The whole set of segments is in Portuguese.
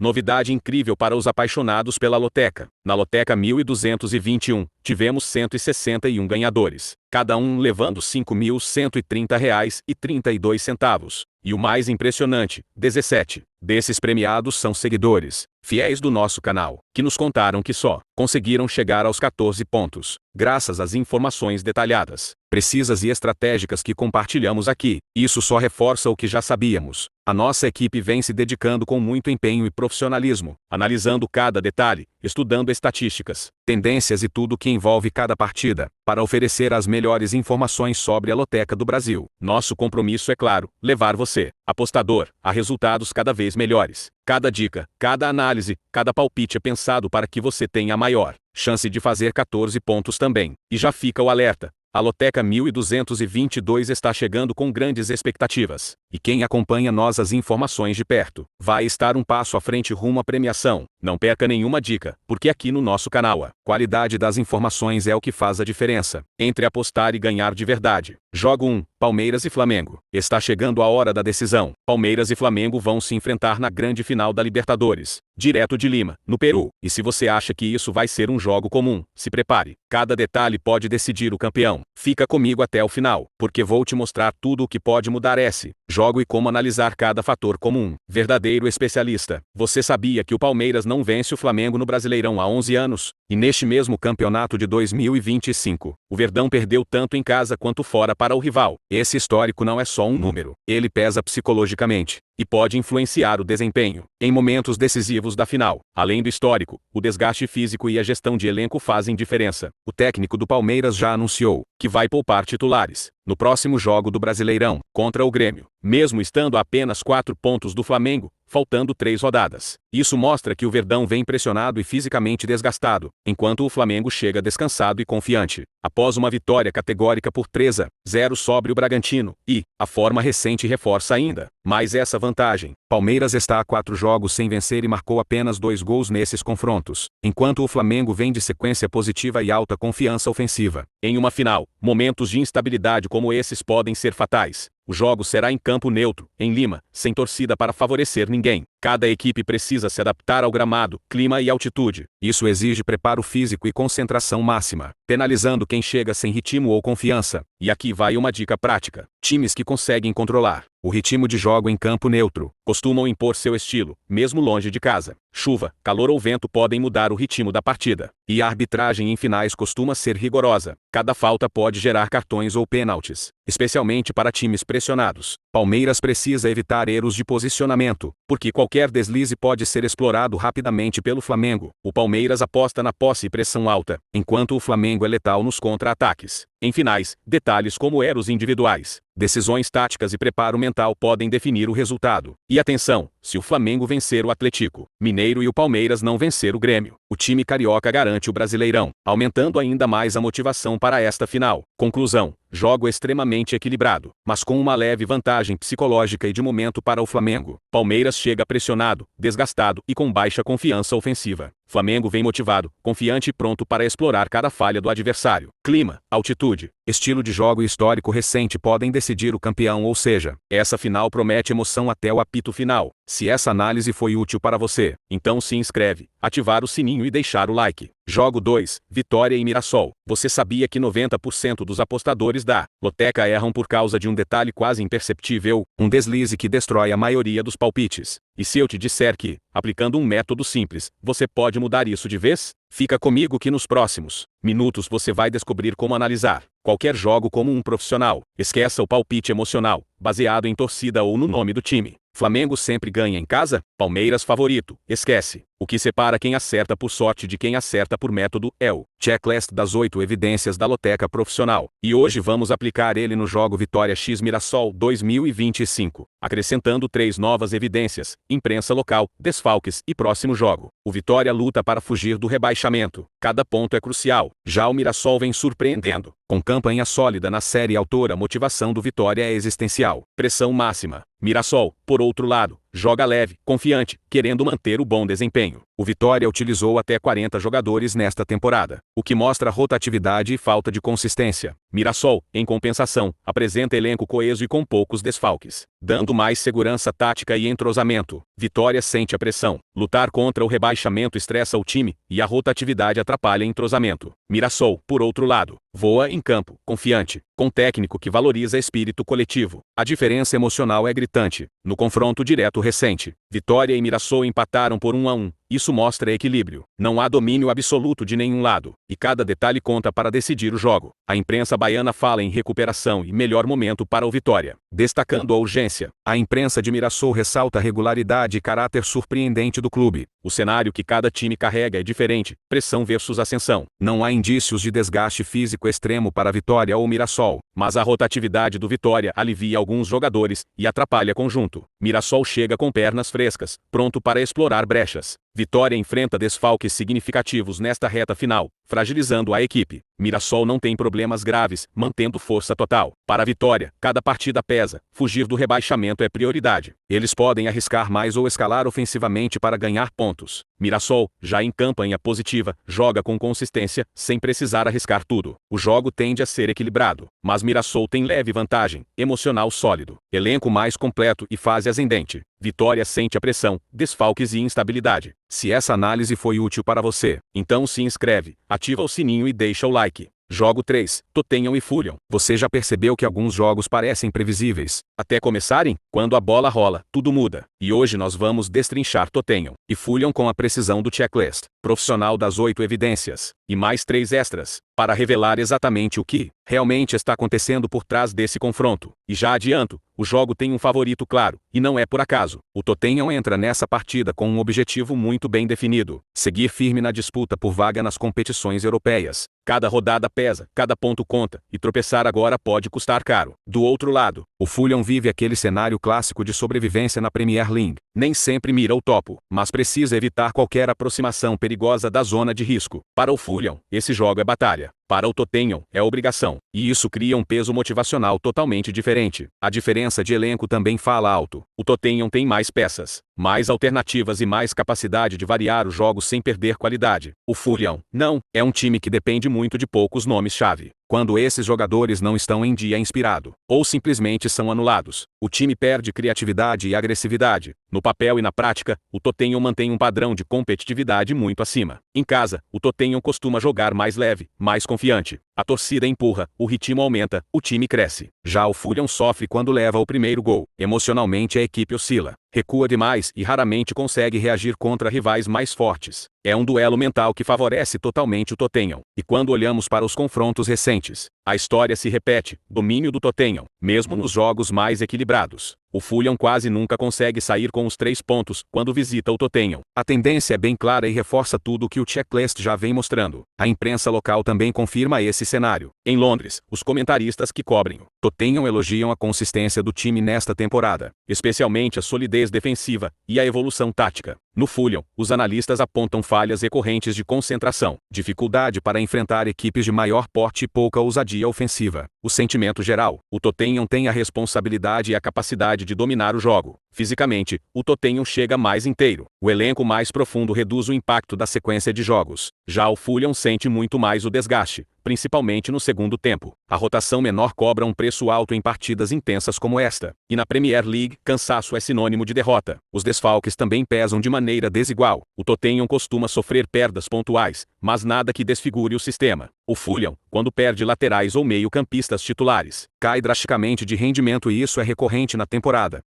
Novidade incrível para os apaixonados pela loteca. Na loteca 1221, tivemos 161 ganhadores, cada um levando R$ 5.130,32. E o mais impressionante, 17 desses premiados são seguidores fiéis do nosso canal, que nos contaram que só conseguiram chegar aos 14 pontos, graças às informações detalhadas, precisas e estratégicas que compartilhamos aqui. Isso só reforça o que já sabíamos. A nossa equipe vem se dedicando com muito empenho e profissionalismo, analisando cada detalhe, estudando estatísticas, tendências e tudo que envolve cada partida, para oferecer as melhores informações sobre a loteca do Brasil. Nosso compromisso é claro: levar você, apostador, a resultados cada vez melhores. Cada dica, cada análise, cada palpite é pensado para que você tenha a maior chance de fazer 14 pontos também. E já fica o alerta: a loteca 1222 está chegando com grandes expectativas. E quem acompanha as informações de perto, vai estar um passo à frente rumo à premiação. Não perca nenhuma dica, porque aqui no nosso canal a qualidade das informações é o que faz a diferença entre apostar e ganhar de verdade. Jogo 1, Palmeiras e Flamengo. Está chegando a hora da decisão. Palmeiras e Flamengo vão se enfrentar na grande final da Libertadores, direto de Lima, no Peru. E se você acha que isso vai ser um jogo comum, se prepare. Cada detalhe pode decidir o campeão. Fica comigo até o final, porque vou te mostrar tudo o que pode mudar esse jogo e como analisar cada fator como um verdadeiro especialista. Você sabia que o Palmeiras não vence o Flamengo no Brasileirão há 11 anos? E neste mesmo campeonato de 2025, o Verdão perdeu tanto em casa quanto fora para o rival. Esse histórico não é só um número. Ele pesa psicologicamente e pode influenciar o desempenho em momentos decisivos da final. Além do histórico, o desgaste físico e a gestão de elenco fazem diferença. O técnico do Palmeiras já anunciou que vai poupar titulares no próximo jogo do Brasileirão, contra o Grêmio, mesmo estando a apenas 4 pontos do Flamengo, faltando 3 rodadas. Isso mostra que o Verdão vem pressionado e fisicamente desgastado, enquanto o Flamengo chega descansado e confiante, após uma vitória categórica por 3-0 sobre o Bragantino, e a forma recente reforça ainda mais essa vantagem. Palmeiras está a 4 jogos sem vencer e marcou apenas 2 gols nesses confrontos, enquanto o Flamengo vem de sequência positiva e alta confiança ofensiva. Em uma final, momentos de instabilidade como esses podem ser fatais. O jogo será em campo neutro, em Lima, sem torcida para favorecer ninguém. Cada equipe precisa se adaptar ao gramado, clima e altitude. Isso exige preparo físico e concentração máxima, penalizando quem chega sem ritmo ou confiança. E aqui vai uma dica prática: times que conseguem controlar o ritmo de jogo em campo neutro costumam impor seu estilo, mesmo longe de casa. Chuva, calor ou vento podem mudar o ritmo da partida. E a arbitragem em finais costuma ser rigorosa. Cada falta pode gerar cartões ou pênaltis, especialmente para times pressionados. Palmeiras precisa evitar erros de posicionamento, porque qualquer deslize pode ser explorado rapidamente pelo Flamengo. O Palmeiras aposta na posse e pressão alta, enquanto o Flamengo é letal nos contra-ataques. Em finais, detalhes como erros individuais, decisões táticas e preparo mental podem definir o resultado. E atenção, se o Flamengo vencer o Atlético Mineiro e o Palmeiras não vencer o Grêmio, o time carioca garante o Brasileirão, aumentando ainda mais a motivação para esta final. Conclusão: jogo extremamente equilibrado, mas com uma leve vantagem psicológica e de momento para o Flamengo. Palmeiras chega pressionado, desgastado e com baixa confiança ofensiva. Flamengo vem motivado, confiante e pronto para explorar cada falha do adversário. Clima, altitude, estilo de jogo e histórico recente podem decidir o campeão, ou seja, essa final promete emoção até o apito final. Se essa análise foi útil para você, então se inscreve, ativar o sininho e deixar o like. Jogo 2, Vitória e Mirassol. Você sabia que 90% dos apostadores da loteca erram por causa de um detalhe quase imperceptível, um deslize que destrói a maioria dos palpites? E se eu te disser que, aplicando um método simples, você pode mudar isso de vez? Fica comigo que nos próximos minutos você vai descobrir como analisar qualquer jogo como um profissional. Esqueça o palpite emocional, baseado em torcida ou no nome do time. Flamengo sempre ganha em casa? Palmeiras favorito? Esquece. O que separa quem acerta por sorte de quem acerta por método é o checklist das 8 evidências da loteca profissional. E hoje vamos aplicar ele no jogo Vitória x Mirassol 2025, acrescentando 3 novas evidências: imprensa local, desfalques e próximo jogo. O Vitória luta para fugir do rebaixamento. Cada ponto é crucial. Já o Mirassol vem surpreendendo. Com campanha sólida na Série A, a motivação do Vitória é existencial. Pressão máxima. Mirassol, por outro lado, joga leve, confiante, querendo manter o bom desempenho. O Vitória utilizou até 40 jogadores nesta temporada, o que mostra rotatividade e falta de consistência. Mirassol, em compensação, apresenta elenco coeso e com poucos desfalques, dando mais segurança tática e entrosamento. Vitória sente a pressão. Lutar contra o rebaixamento estressa o time, e a rotatividade atrapalha entrosamento. Mirassol, por outro lado, voa em campo, confiante, com técnico que valoriza espírito coletivo. A diferença emocional é gritante. No confronto direto recente, Vitória e Mirassol empataram por 1-1. Isso mostra equilíbrio. Não há domínio absoluto de nenhum lado, e cada detalhe conta para decidir o jogo. A imprensa baiana fala em recuperação e melhor momento para o Vitória, destacando a urgência. A imprensa de Mirassol ressalta a regularidade e caráter surpreendente do clube. O cenário que cada time carrega é diferente, pressão versus ascensão. Não há indícios de desgaste físico extremo para Vitória ou Mirassol, mas a rotatividade do Vitória alivia alguns jogadores e atrapalha conjunto. Mirassol chega com pernas frescas, pronto para explorar brechas. Vitória enfrenta desfalques significativos nesta reta final, fragilizando a equipe. Mirassol não tem problemas graves, mantendo força total. Para a Vitória, cada partida pesa, fugir do rebaixamento é prioridade. Eles podem arriscar mais ou escalar ofensivamente para ganhar pontos. Mirassol, já em campanha positiva, joga com consistência, sem precisar arriscar tudo. O jogo tende a ser equilibrado, mas Mirassol tem leve vantagem, emocional sólido, elenco mais completo e fase ascendente. Vitória sente a pressão, desfalques e instabilidade. Se essa análise foi útil para você, então se inscreve, ativa o sininho e deixa o like. Jogo 3, Tottenham e Fulham. Você já percebeu que alguns jogos parecem previsíveis? Até começarem, quando a bola rola, tudo muda. E hoje nós vamos destrinchar Tottenham e Fulham com a precisão do checklist profissional das 8 evidências, e mais 3 extras, para revelar exatamente o que realmente está acontecendo por trás desse confronto. E já adianto, o jogo tem um favorito claro, e não é por acaso. O Tottenham entra nessa partida com um objetivo muito bem definido: seguir firme na disputa por vaga nas competições europeias. Cada rodada pesa, cada ponto conta, e tropeçar agora pode custar caro. Do outro lado, o Fulham vive aquele cenário clássico de sobrevivência na Premier League. Nem sempre mira o topo, mas precisa evitar qualquer aproximação perigosa da zona de risco. Para o Fulham, esse jogo é batalha. Para o Tottenham, é obrigação. E isso cria um peso motivacional totalmente diferente. A diferença de elenco também fala alto. O Tottenham tem mais peças, mais alternativas e mais capacidade de variar os jogos sem perder qualidade. O Fulham, não, é um time que depende muito de poucos nomes-chave. Quando esses jogadores não estão em dia inspirado, ou simplesmente são anulados, o time perde criatividade e agressividade. No papel e na prática, o Tottenham mantém um padrão de competitividade muito acima. Em casa, o Tottenham costuma jogar mais leve, mais confiante. A torcida empurra, o ritmo aumenta, o time cresce. Já o Fulham sofre quando leva o primeiro gol. Emocionalmente a equipe oscila, recua demais e raramente consegue reagir contra rivais mais fortes. É um duelo mental que favorece totalmente o Tottenham. E quando olhamos para os confrontos recentes, a história se repete: domínio do Tottenham, mesmo nos jogos mais equilibrados. O Fulham quase nunca consegue sair com os 3 pontos quando visita o Tottenham. A tendência é bem clara e reforça tudo o que o checklist já vem mostrando. A imprensa local também confirma esse cenário. Em Londres, os comentaristas que cobrem o Tottenham elogiam a consistência do time nesta temporada, especialmente a solidez defensiva e a evolução tática. No Fulham, os analistas apontam falhas recorrentes de concentração, dificuldade para enfrentar equipes de maior porte e pouca ousadia ofensiva. O sentimento geral: o Tottenham tem a responsabilidade e a capacidade de dominar o jogo. Fisicamente, o Tottenham chega mais inteiro. O elenco mais profundo reduz o impacto da sequência de jogos. Já o Fulham sente muito mais o desgaste, principalmente no segundo tempo. A rotação menor cobra um preço alto em partidas intensas como esta. E na Premier League, cansaço é sinônimo de derrota. Os desfalques também pesam de maneira desigual. O Tottenham costuma sofrer perdas pontuais, mas nada que desfigure o sistema. O Fulham, quando perde laterais ou meio-campistas titulares, cai drasticamente de rendimento, e isso é recorrente na temporada.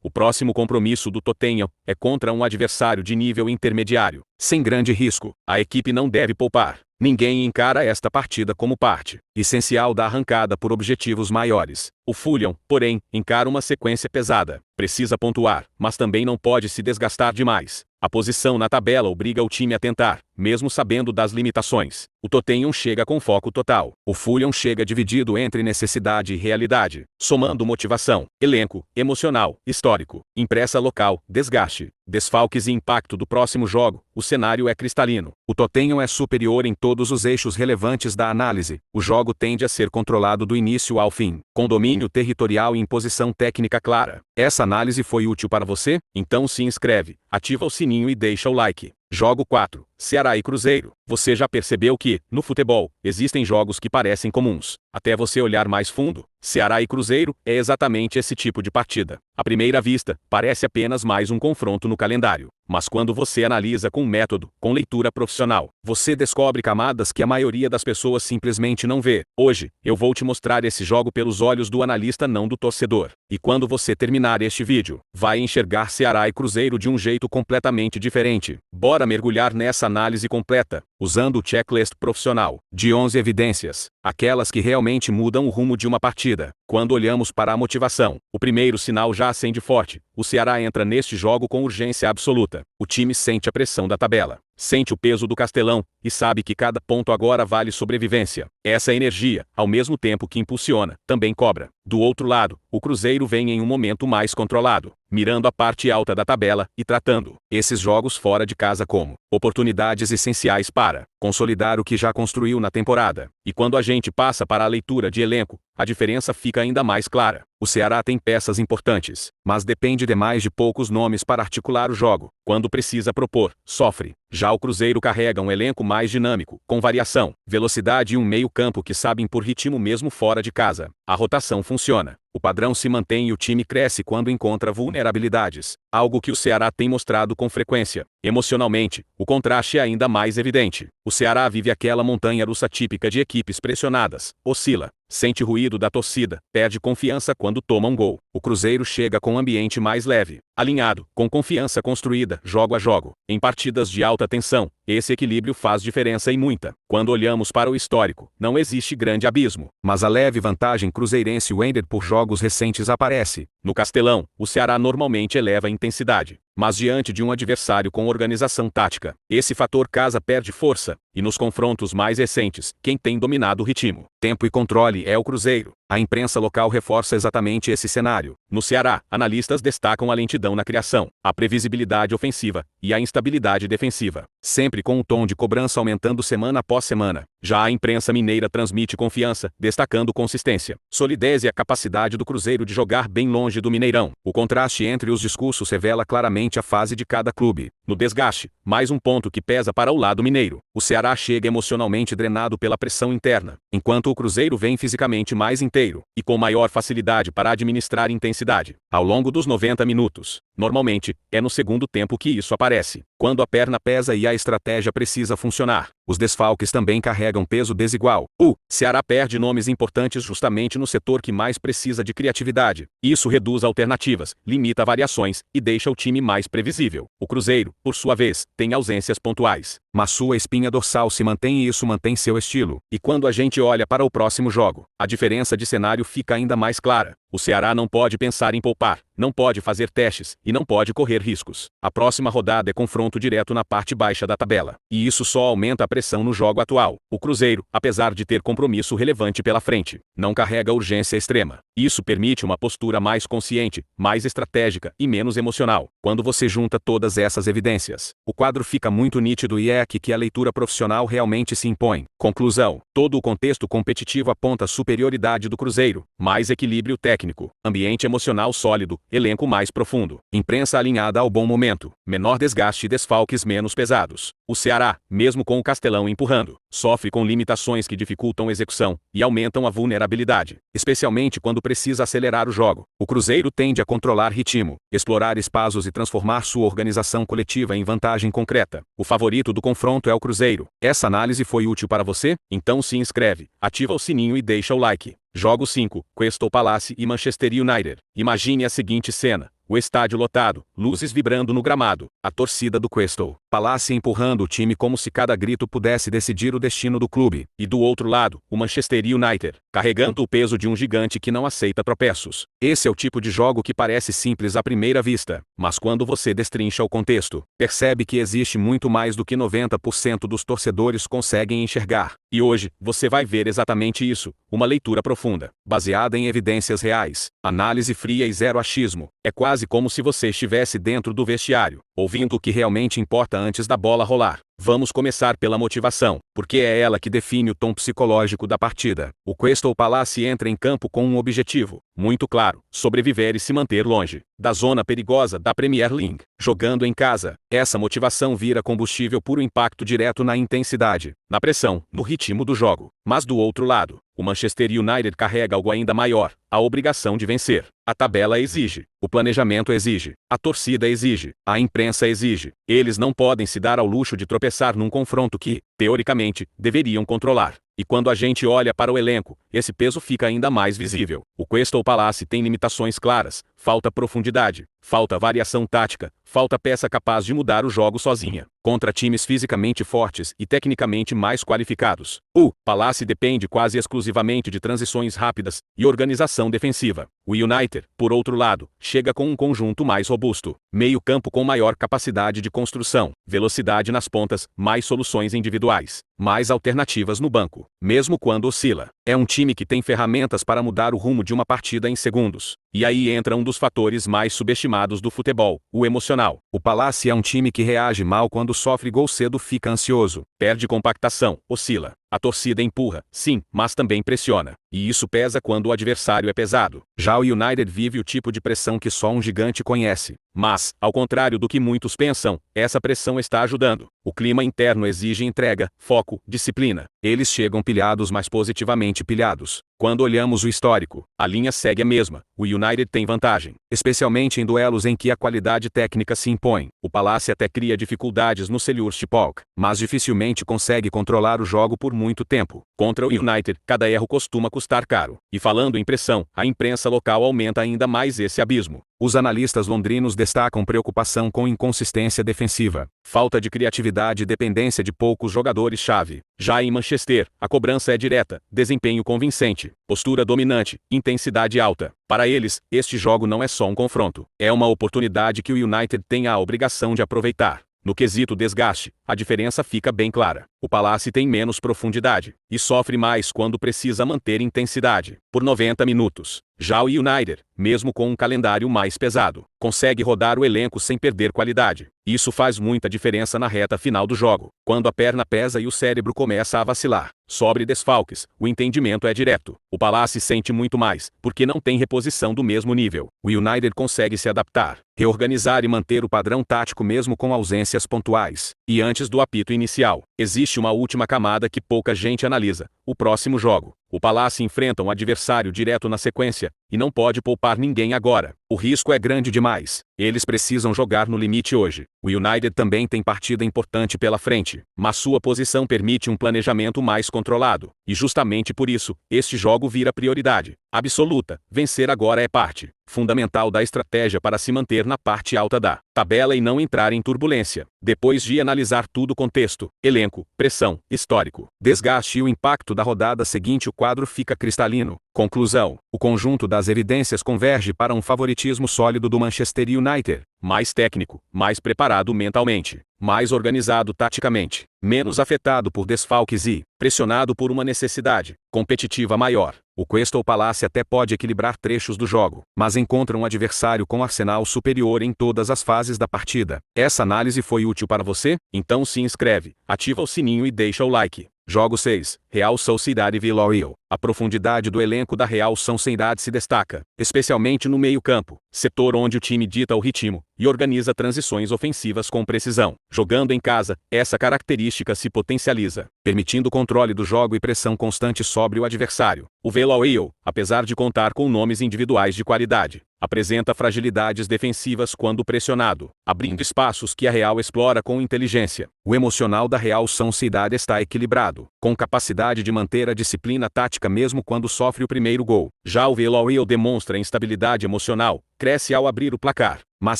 O próximo compromisso do Tottenham é contra um adversário de nível intermediário, sem grande risco. A equipe não deve poupar. Ninguém encara esta partida como parte essencial da arrancada por objetivos maiores. O Fulham, porém, encara uma sequência pesada. Precisa pontuar, mas também não pode se desgastar demais. A posição na tabela obriga o time a tentar, mesmo sabendo das limitações. O Tottenham chega com foco total. O Fulham chega dividido entre necessidade e realidade, somando motivação, elenco, emocional, histórico, impressa local, desgaste, desfalques e impacto do próximo jogo. O cenário é cristalino. O Tottenham é superior em todos os eixos relevantes da análise. O jogo jogo tende a ser controlado do início ao fim, com domínio territorial e imposição técnica clara. Essa análise foi útil para você? Então se inscreve, ativa o sininho e deixa o like. Jogo 4. Ceará e Cruzeiro. Você já percebeu que, no futebol, existem jogos que parecem comuns, até você olhar mais fundo? Ceará e Cruzeiro é exatamente esse tipo de partida. À primeira vista, parece apenas mais um confronto no calendário. Mas quando você analisa com método, com leitura profissional, você descobre camadas que a maioria das pessoas simplesmente não vê. Hoje, eu vou te mostrar esse jogo pelos olhos do analista, não do torcedor. E quando você terminar este vídeo, vai enxergar Ceará e Cruzeiro de um jeito completamente diferente. Bora mergulhar nessa análise completa, usando o checklist profissional, de 11 evidências, aquelas que realmente mudam o rumo de uma partida. Quando olhamos para a motivação, o primeiro sinal já acende forte. O Ceará entra neste jogo com urgência absoluta. O time sente a pressão da tabela, sente o peso do Castelão, e sabe que cada ponto agora vale sobrevivência. Essa energia, ao mesmo tempo que impulsiona, também cobra. Do outro lado, o Cruzeiro vem em um momento mais controlado, mirando a parte alta da tabela e tratando esses jogos fora de casa como oportunidades essenciais para consolidar o que já construiu na temporada. E quando a gente passa para a leitura de elenco, a diferença fica ainda mais clara. O Ceará tem peças importantes, mas depende demais de poucos nomes para articular o jogo. Quando precisa propor, sofre. Já o Cruzeiro carrega um elenco mais dinâmico, com variação, velocidade e um meio-campo que sabe impor ritmo mesmo fora de casa. A rotação funciona. O padrão se mantém e o time cresce quando encontra vulnerabilidades, algo que o Ceará tem mostrado com frequência. Emocionalmente, o contraste é ainda mais evidente. O Ceará vive aquela montanha-russa típica de equipes pressionadas, oscila, sente ruído da torcida, perde confiança quando toma um gol. O Cruzeiro chega com um ambiente mais leve, alinhado, com confiança construída, jogo a jogo. Em partidas de alta tensão, esse equilíbrio faz diferença e muita. Quando olhamos para o histórico, não existe grande abismo, mas a leve vantagem cruzeirense Wender por jogos recentes aparece. No Castelão, o Ceará normalmente eleva a intensidade, mas diante de um adversário com organização tática, esse fator casa perde força, e nos confrontos mais recentes, quem tem dominado o ritmo, tempo e controle é o Cruzeiro. A imprensa local reforça exatamente esse cenário. No Ceará, analistas destacam a lentidão na criação, a previsibilidade ofensiva e a instabilidade defensiva, sempre com um tom de cobrança aumentando semana após semana. Já a imprensa mineira transmite confiança, destacando consistência, solidez e a capacidade do Cruzeiro de jogar bem longe do Mineirão. O contraste entre os discursos revela claramente a fase de cada clube. No desgaste, mais um ponto que pesa para o lado mineiro. O Ceará chega emocionalmente drenado pela pressão interna, enquanto o Cruzeiro vem fisicamente mais inteiro e com maior facilidade para administrar intensidade. Ao longo dos 90 minutos, normalmente, é no segundo tempo que isso aparece, quando a perna pesa e a estratégia precisa funcionar. Os desfalques também carregam peso desigual. O Ceará perde nomes importantes justamente no setor que mais precisa de criatividade. Isso reduz alternativas, limita variações e deixa o time mais previsível. O Cruzeiro, por sua vez, tem ausências pontuais, mas sua espinha dorsal se mantém e isso mantém seu estilo. E quando a gente olha para o próximo jogo, a diferença de cenário fica ainda mais clara. O Ceará não pode pensar em poupar, não pode fazer testes e não pode correr riscos. A próxima rodada é confronto direto na parte baixa da tabela, e isso só aumenta a pressão no jogo atual. O Cruzeiro, apesar de ter compromisso relevante pela frente, não carrega urgência extrema. Isso permite uma postura mais consciente, mais estratégica e menos emocional. Quando você junta todas essas evidências, o quadro fica muito nítido e é aqui que a leitura profissional realmente se impõe. Conclusão: todo o contexto competitivo aponta a superioridade do Cruzeiro, mais equilíbrio técnico, ambiente emocional sólido, elenco mais profundo, imprensa alinhada ao bom momento, menor desgaste e desfalques menos pesados. O Ceará, mesmo com o Castelão empurrando, sofre com limitações que dificultam a execução e aumentam a vulnerabilidade, especialmente quando precisa acelerar o jogo. O Cruzeiro tende a controlar ritmo, explorar espaços e transformar sua organização coletiva em vantagem concreta. O favorito do confronto é o Cruzeiro. Essa análise foi útil para você? Então se inscreve, ativa o sininho e deixa o like. Jogo 5, Crystal Palace e Manchester United. Imagine a seguinte cena. O estádio lotado, luzes vibrando no gramado, a torcida do Crystal Palace empurrando o time como se cada grito pudesse decidir o destino do clube. E do outro lado, o Manchester United, carregando o peso de um gigante que não aceita tropeços. Esse é o tipo de jogo que parece simples à primeira vista, mas quando você destrincha o contexto, percebe que existe muito mais do que 90% dos torcedores conseguem enxergar. E hoje, você vai ver exatamente isso, uma leitura profunda, baseada em evidências reais, análise fria e zero achismo. É quase como se você estivesse dentro do vestiário, ouvindo o que realmente importa antes da bola rolar. Vamos começar pela motivação, porque é ela que define o tom psicológico da partida. O Crystal Palace entra em campo com um objetivo muito claro: sobreviver e se manter longe da zona perigosa da Premier League. Jogando em casa, essa motivação vira combustível por um impacto direto na intensidade, na pressão, no ritmo do jogo. Mas do outro lado, o Manchester United carrega algo ainda maior: a obrigação de vencer. A tabela exige, o planejamento exige, a torcida exige, a imprensa exige. Eles não podem se dar ao luxo de tropeçar num confronto que, teoricamente, deveriam controlar. E quando a gente olha para o elenco, esse peso fica ainda mais visível. O Crystal Palace tem limitações claras: falta profundidade, falta variação tática, falta peça capaz de mudar o jogo sozinha, contra times fisicamente fortes e tecnicamente mais qualificados. O Palace depende quase exclusivamente de transições rápidas e organização defensiva. O United, por outro lado, chega com um conjunto mais robusto, meio-campo com maior capacidade de construção, velocidade nas pontas, mais soluções individuais, mais alternativas no banco, mesmo quando oscila. É um time que tem ferramentas para mudar o rumo de uma partida em segundos. E aí entra um dos fatores mais subestimados do futebol: o emocional. O Palace é um time que reage mal quando sofre gol cedo, fica ansioso, perde compactação, oscila. A torcida empurra, sim, mas também pressiona. E isso pesa quando o adversário é pesado. Já o United vive o tipo de pressão que só um gigante conhece. Mas, ao contrário do que muitos pensam, essa pressão está ajudando. O clima interno exige entrega, foco, disciplina. Eles chegam pilhados, mas positivamente pilhados. Quando olhamos o histórico, a linha segue a mesma: o United tem vantagem, especialmente em duelos em que a qualidade técnica se impõe. O Palace até cria dificuldades no Selhurst Park, mas dificilmente consegue controlar o jogo por muito tempo. Contra o United, cada erro costuma custar caro. E falando em pressão, a imprensa local aumenta ainda mais esse abismo. Os analistas londrinos destacam preocupação com inconsistência defensiva, falta de criatividade e dependência de poucos jogadores-chave. Já em Manchester, a cobrança é direta, desempenho convincente, postura dominante, intensidade alta. Para eles, este jogo não é só um confronto, é uma oportunidade que o United tem a obrigação de aproveitar. No quesito desgaste, a diferença fica bem clara. O Palace tem menos profundidade e sofre mais quando precisa manter intensidade por 90 minutos. Já o United, mesmo com um calendário mais pesado, consegue rodar o elenco sem perder qualidade. Isso faz muita diferença na reta final do jogo, quando a perna pesa e o cérebro começa a vacilar. Sobre desfalques, o entendimento é direto. O Palace sente muito mais, porque não tem reposição do mesmo nível. O United consegue se adaptar, reorganizar e manter o padrão tático mesmo com ausências pontuais. E antes do apito inicial, existe uma última camada que pouca gente analisa: o próximo jogo. O Palace enfrenta um adversário direto na sequência, e não pode poupar ninguém agora. O risco é grande demais. Eles precisam jogar no limite hoje. O United também tem partida importante pela frente, mas sua posição permite um planejamento mais controlado. E justamente por isso, este jogo vira prioridade absoluta. Vencer agora é parte fundamental da estratégia para se manter na parte alta da tabela e não entrar em turbulência. Depois de analisar tudo: contexto, elenco, pressão, histórico, desgaste e o impacto da rodada seguinte, o quadro fica cristalino. Conclusão: o conjunto das evidências converge para um favoritismo sólido do Manchester United, mais técnico, mais preparado mentalmente, mais organizado taticamente, menos afetado por desfalques e pressionado por uma necessidade competitiva maior. O Crystal Palace até pode equilibrar trechos do jogo, mas encontra um adversário com arsenal superior em todas as fases da partida. Essa análise foi útil para você? Então se inscreve, ativa o sininho e deixa o like. Jogo 6, Real Sociedade e Villarreal. A profundidade do elenco da Real Sociedade se destaca, especialmente no meio-campo, setor onde o time dita o ritmo e organiza transições ofensivas com precisão. Jogando em casa, essa característica se potencializa, permitindo controle do jogo e pressão constante sobre o adversário. O Villarreal, apesar de contar com nomes individuais de qualidade, apresenta fragilidades defensivas quando pressionado, abrindo espaços que a Real explora com inteligência. O emocional da Real Sociedade está equilibrado, com capacidade de manter a disciplina tática mesmo quando sofre o primeiro gol. Já o Villarreal demonstra instabilidade emocional, cresce ao abrir o placar, mas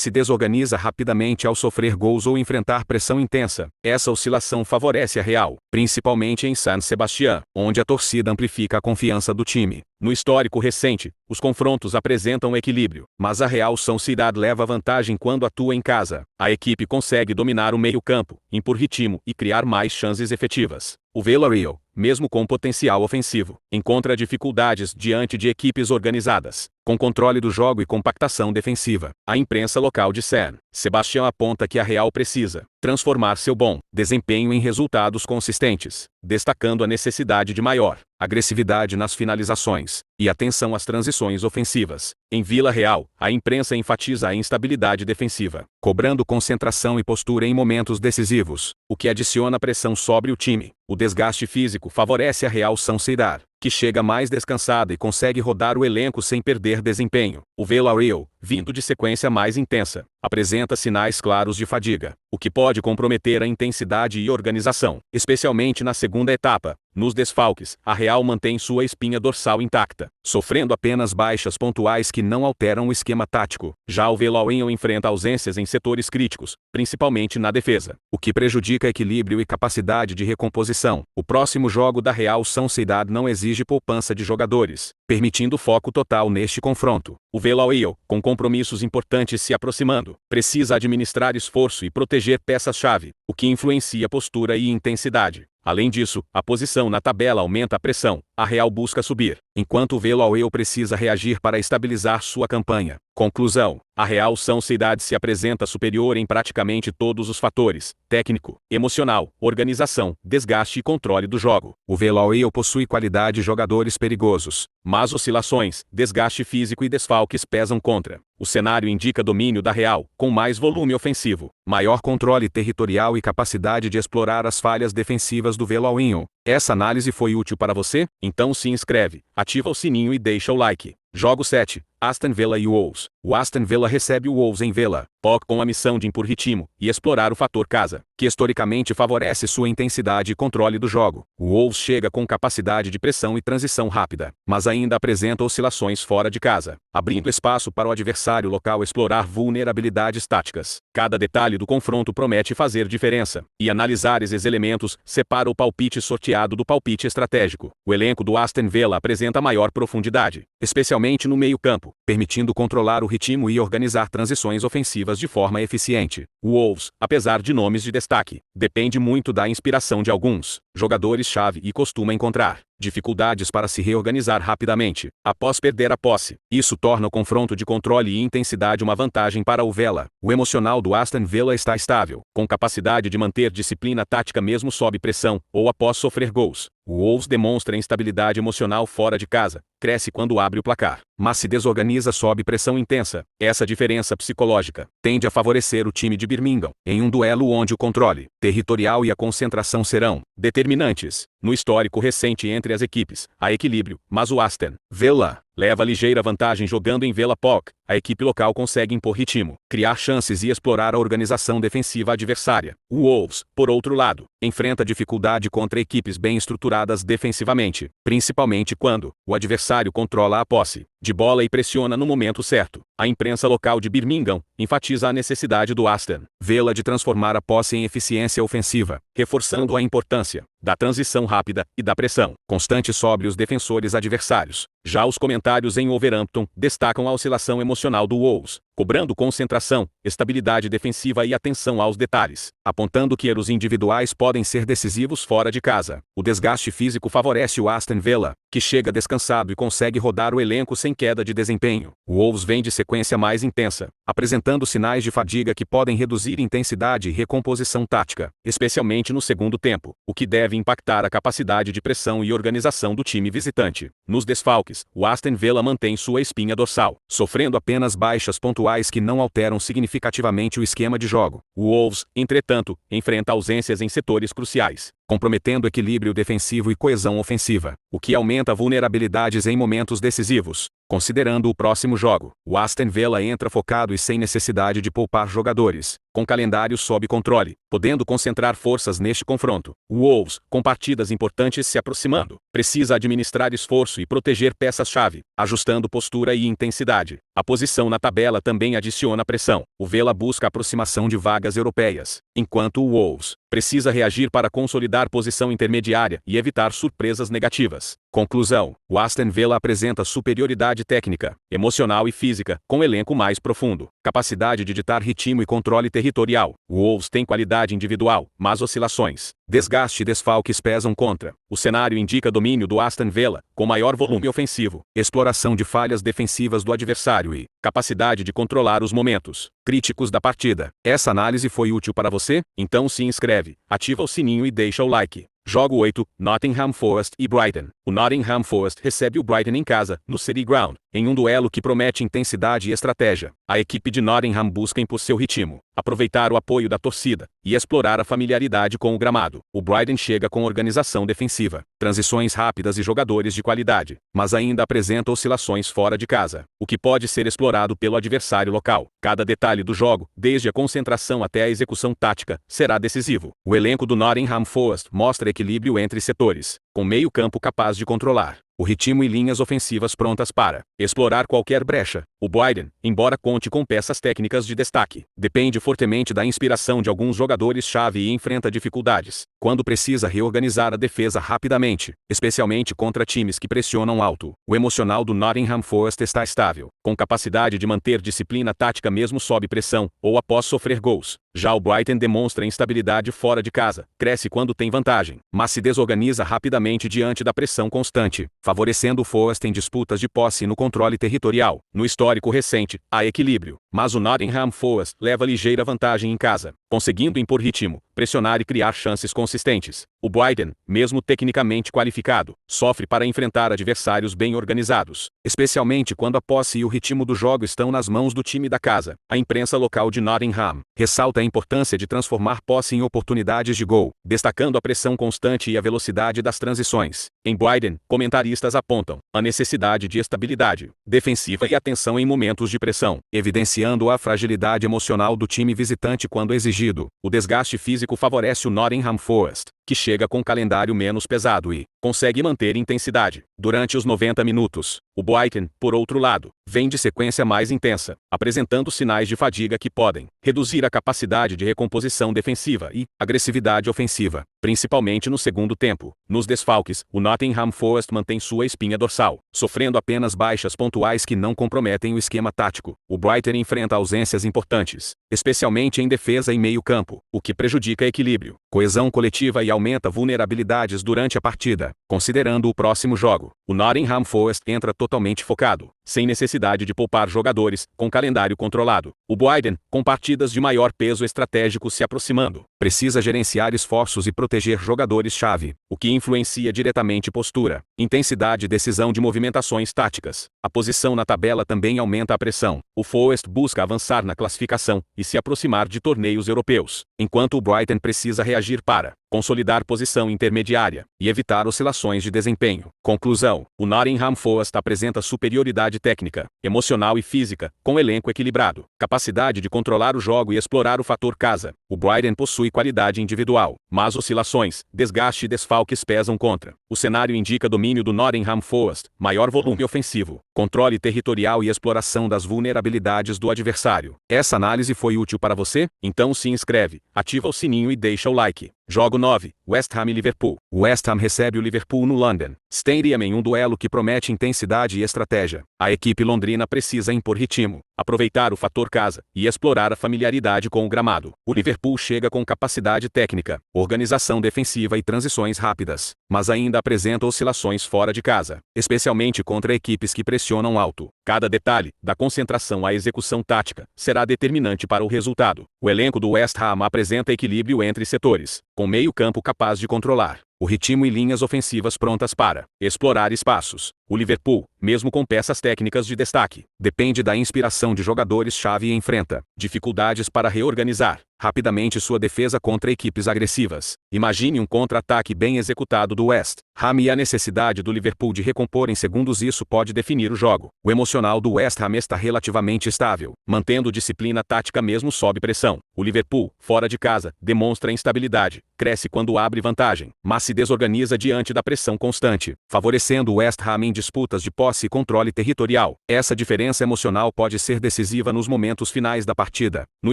se desorganiza rapidamente ao sofrer gols ou enfrentar pressão intensa. Essa oscilação favorece a Real, principalmente em San Sebastián, onde a torcida amplifica a confiança do time. No histórico recente, os confrontos apresentam equilíbrio, mas a Real Sociedade leva vantagem quando atua em casa. A equipe consegue dominar o meio-campo, impor ritmo e criar mais chances efetivas. O Villarreal, mesmo com potencial ofensivo, encontra dificuldades diante de equipes organizadas, com controle do jogo e compactação defensiva. A imprensa local de San Sebastião aponta que a Real precisa transformar seu bom desempenho em resultados consistentes, destacando a necessidade de maior agressividade nas finalizações e atenção às transições ofensivas. Em Vila Real, a imprensa enfatiza a instabilidade defensiva, cobrando concentração e postura em momentos decisivos, o que adiciona pressão sobre o time. O desgaste físico favorece a Real Sociedad, que chega mais descansada e consegue rodar o elenco sem perder desempenho. O Villarreal, vindo de sequência mais intensa, apresenta sinais claros de fadiga, o que pode comprometer a intensidade e organização, especialmente na segunda etapa. Nos desfalques, a Real mantém sua espinha dorsal intacta, sofrendo apenas baixas pontuais que não alteram o esquema tático. Já o Villarreal enfrenta ausências em setores críticos, principalmente na defesa, o que prejudica equilíbrio e capacidade de recomposição. O próximo jogo da Real Sociedad não exige poupança de jogadores, permitindo foco total neste confronto. O Villarreal, com compromissos importantes se aproximando, precisa administrar esforço e proteger peças-chave, o que influencia postura e intensidade. Além disso, a posição na tabela aumenta a pressão. A Real busca subir, enquanto o Villarreal precisa reagir para estabilizar sua campanha. Conclusão: a Real Sociedad se apresenta superior em praticamente todos os fatores: técnico, emocional, organização, desgaste e controle do jogo. O Villarreal possui qualidade e jogadores perigosos, mas oscilações, desgaste físico e desfalques pesam contra. O cenário indica domínio da Real, com mais volume ofensivo, maior controle territorial e capacidade de explorar as falhas defensivas do Villarreal. Essa análise foi útil para você? Então se inscreve, ativa o sininho e deixa o like. Jogo 7. Aston Villa e Wolves. O Aston Villa recebe o Wolves em Villa Park com a missão de impor ritmo e explorar o fator casa, que historicamente favorece sua intensidade e controle do jogo. O Wolves chega com capacidade de pressão e transição rápida, mas ainda apresenta oscilações fora de casa, abrindo espaço para o adversário local explorar vulnerabilidades táticas. Cada detalhe do confronto promete fazer diferença, e analisar esses elementos separa o palpite sorteado do palpite estratégico. O elenco do Aston Villa apresenta maior profundidade, especialmente no meio-campo, permitindo controlar o ritmo e organizar transições ofensivas de forma eficiente. O Wolves, apesar de nomes de destaque, depende muito da inspiração de alguns jogadores-chave e costuma encontrar dificuldades para se reorganizar rapidamente após perder a posse. Isso torna o confronto de controle e intensidade uma vantagem para o Villa. O emocional do Aston Villa está estável, com capacidade de manter disciplina tática mesmo sob pressão ou após sofrer gols. O Wolves demonstra instabilidade emocional fora de casa, cresce quando abre o placar, mas se desorganiza sob pressão intensa. Essa diferença psicológica tende a favorecer o time de Birmingham, em um duelo onde o controle territorial e a concentração serão determinantes. No histórico recente entre as equipes, há equilíbrio, mas o Aston Villa leva ligeira vantagem jogando em Villa Park. A equipe local consegue impor ritmo, criar chances e explorar a organização defensiva adversária. O Wolves, por outro lado, enfrenta dificuldade contra equipes bem estruturadas defensivamente, principalmente quando o adversário controla a posse de bola e pressiona no momento certo. A imprensa local de Birmingham enfatiza a necessidade do Aston Villa de transformar a posse em eficiência ofensiva, reforçando a importância da transição rápida e da pressão constante sobre os defensores adversários. Já os comentários em Wolverhampton destacam a oscilação emocional do Wolves, cobrando concentração, estabilidade defensiva e atenção aos detalhes, apontando que erros individuais podem ser decisivos fora de casa. O desgaste físico favorece o Aston Villa, que chega descansado e consegue rodar o elenco sem queda de desempenho. O Wolves vem de sequência mais intensa, apresentando sinais de fadiga que podem reduzir intensidade e recomposição tática, especialmente no segundo tempo, o que deve impactar a capacidade de pressão e organização do time visitante. Nos desfalques, o Aston Villa mantém sua espinha dorsal, sofrendo apenas baixas pontuais que não alteram significativamente o esquema de jogo. O Wolves, entretanto, enfrenta ausências em setores cruciais, comprometendo equilíbrio defensivo e coesão ofensiva, o que aumenta vulnerabilidades em momentos decisivos. Considerando o próximo jogo, o Aston Villa entra focado e sem necessidade de poupar jogadores, com calendário sob controle, podendo concentrar forças neste confronto. O Wolves, com partidas importantes se aproximando, precisa administrar esforço e proteger peças-chave, ajustando postura e intensidade. A posição na tabela também adiciona pressão. O Villa busca a aproximação de vagas europeias, enquanto o Wolves precisa reagir para consolidar posição intermediária e evitar surpresas negativas. Conclusão: o Aston Villa apresenta superioridade técnica, emocional e física, com elenco mais profundo, capacidade de ditar ritmo e controle territorial. O Wolves tem qualidade individual, mas oscilações, desgaste e desfalques pesam contra. O cenário indica domínio do Aston Villa, com maior volume ofensivo, exploração de falhas defensivas do adversário e capacidade de controlar os momentos críticos da partida. Essa análise foi útil para você? Então se inscreve, ativa o sininho e deixa o like. Jogo 8, Nottingham Forest e Brighton. O Nottingham Forest recebe o Brighton em casa, no City Ground, em um duelo que promete intensidade e estratégia. A equipe de Nottingham busca impor seu ritmo, aproveitar o apoio da torcida e explorar a familiaridade com o gramado. O Brighton chega com organização defensiva, transições rápidas e jogadores de qualidade, mas ainda apresenta oscilações fora de casa, o que pode ser explorado pelo adversário local. Cada detalhe do jogo, desde a concentração até a execução tática, será decisivo. O elenco do Nottingham Forest mostra equilíbrio entre setores, com meio-campo capaz de controlar o ritmo e linhas ofensivas prontas para explorar qualquer brecha. O Brighton, embora conte com peças técnicas de destaque, depende fortemente da inspiração de alguns jogadores-chave e enfrenta dificuldades quando precisa reorganizar a defesa rapidamente, especialmente contra times que pressionam alto. O emocional do Nottingham Forest está estável, com capacidade de manter disciplina tática mesmo sob pressão ou após sofrer gols. Já o Brighton demonstra instabilidade fora de casa, cresce quando tem vantagem, mas se desorganiza rapidamente diante da pressão constante, favorecendo o Forest em disputas de posse e no controle territorial. No histórico recente, há equilíbrio, mas o Nottingham Forest leva ligeira vantagem em casa, conseguindo impor ritmo, pressionar e criar chances consistentes. O Brighton, mesmo tecnicamente qualificado, sofre para enfrentar adversários bem organizados, especialmente quando a posse e o ritmo do jogo estão nas mãos do time da casa. A imprensa local de Nottingham ressalta a importância de transformar posse em oportunidades de gol, destacando a pressão constante e a velocidade das transições. Em Brighton, comentaristas apontam a necessidade de estabilidade defensiva e atenção em momentos de pressão, evidenciando a fragilidade emocional do time visitante quando exigido. O desgaste físico favorece o Nottingham Forest, que chega com calendário menos pesado e consegue manter intensidade durante os 90 minutos. O Brighton, por outro lado, vem de sequência mais intensa, apresentando sinais de fadiga que podem reduzir a capacidade de recomposição defensiva e agressividade ofensiva, principalmente no segundo tempo. Nos desfalques, o Nottingham Forest mantém sua espinha dorsal, sofrendo apenas baixas pontuais que não comprometem o esquema tático. O Brighton enfrenta ausências importantes, especialmente em defesa e meio-campo, o que prejudica equilíbrio, coesão coletiva e aumenta vulnerabilidades durante a partida. Considerando o próximo jogo, o Nottingham Forest entra totalmente focado, sem necessidade de poupar jogadores, com calendário controlado. O Brighton, com partidas de maior peso estratégico se aproximando, precisa gerenciar esforços e proteger jogadores-chave, o que influencia diretamente postura, intensidade e decisão de movimentações táticas. A posição na tabela também aumenta a pressão. O Forest busca avançar na classificação e se aproximar de torneios europeus, enquanto o Brighton precisa reagir para consolidar posição intermediária e evitar oscilações de desempenho. Conclusão: o Nottingham Forest apresenta superioridade técnica, emocional e física, com elenco equilibrado, capacidade de controlar o jogo e explorar o fator casa. O Brighton possui qualidade individual, mas oscilações, desgaste e desfalques pesam contra. O cenário indica domínio do Nottingham Forest, maior volume ofensivo, controle territorial e exploração das vulnerabilidades do adversário. Essa análise foi útil para você? Então se inscreve, ativa o sininho e deixa o like. Jogo 9, West Ham e Liverpool. O West Ham recebe o Liverpool no London Stadium em um duelo que promete intensidade e estratégia. A equipe londrina precisa impor ritmo, aproveitar o fator casa e explorar a familiaridade com o gramado. O Liverpool chega com capacidade técnica, organização defensiva e transições rápidas, mas ainda apresenta oscilações fora de casa, especialmente contra equipes que pressionam alto. Cada detalhe, da concentração à execução tática, será determinante para o resultado. O elenco do West Ham apresenta equilíbrio entre setores, com meio-campo capaz de controlar o ritmo e linhas ofensivas prontas para explorar espaços. O Liverpool, mesmo com peças técnicas de destaque, depende da inspiração de jogadores-chave e enfrenta dificuldades para reorganizar rapidamente sua defesa contra equipes agressivas. Imagine um contra-ataque bem executado do West Ham e a necessidade do Liverpool de recompor em segundos. Isso pode definir o jogo. O emocional do West Ham está relativamente estável, mantendo disciplina tática mesmo sob pressão. O Liverpool, fora de casa, demonstra instabilidade, cresce quando abre vantagem, mas se desorganiza diante da pressão constante, favorecendo o West Ham em disputas de posse e controle territorial. Essa diferença emocional pode ser decisiva nos momentos finais da partida. No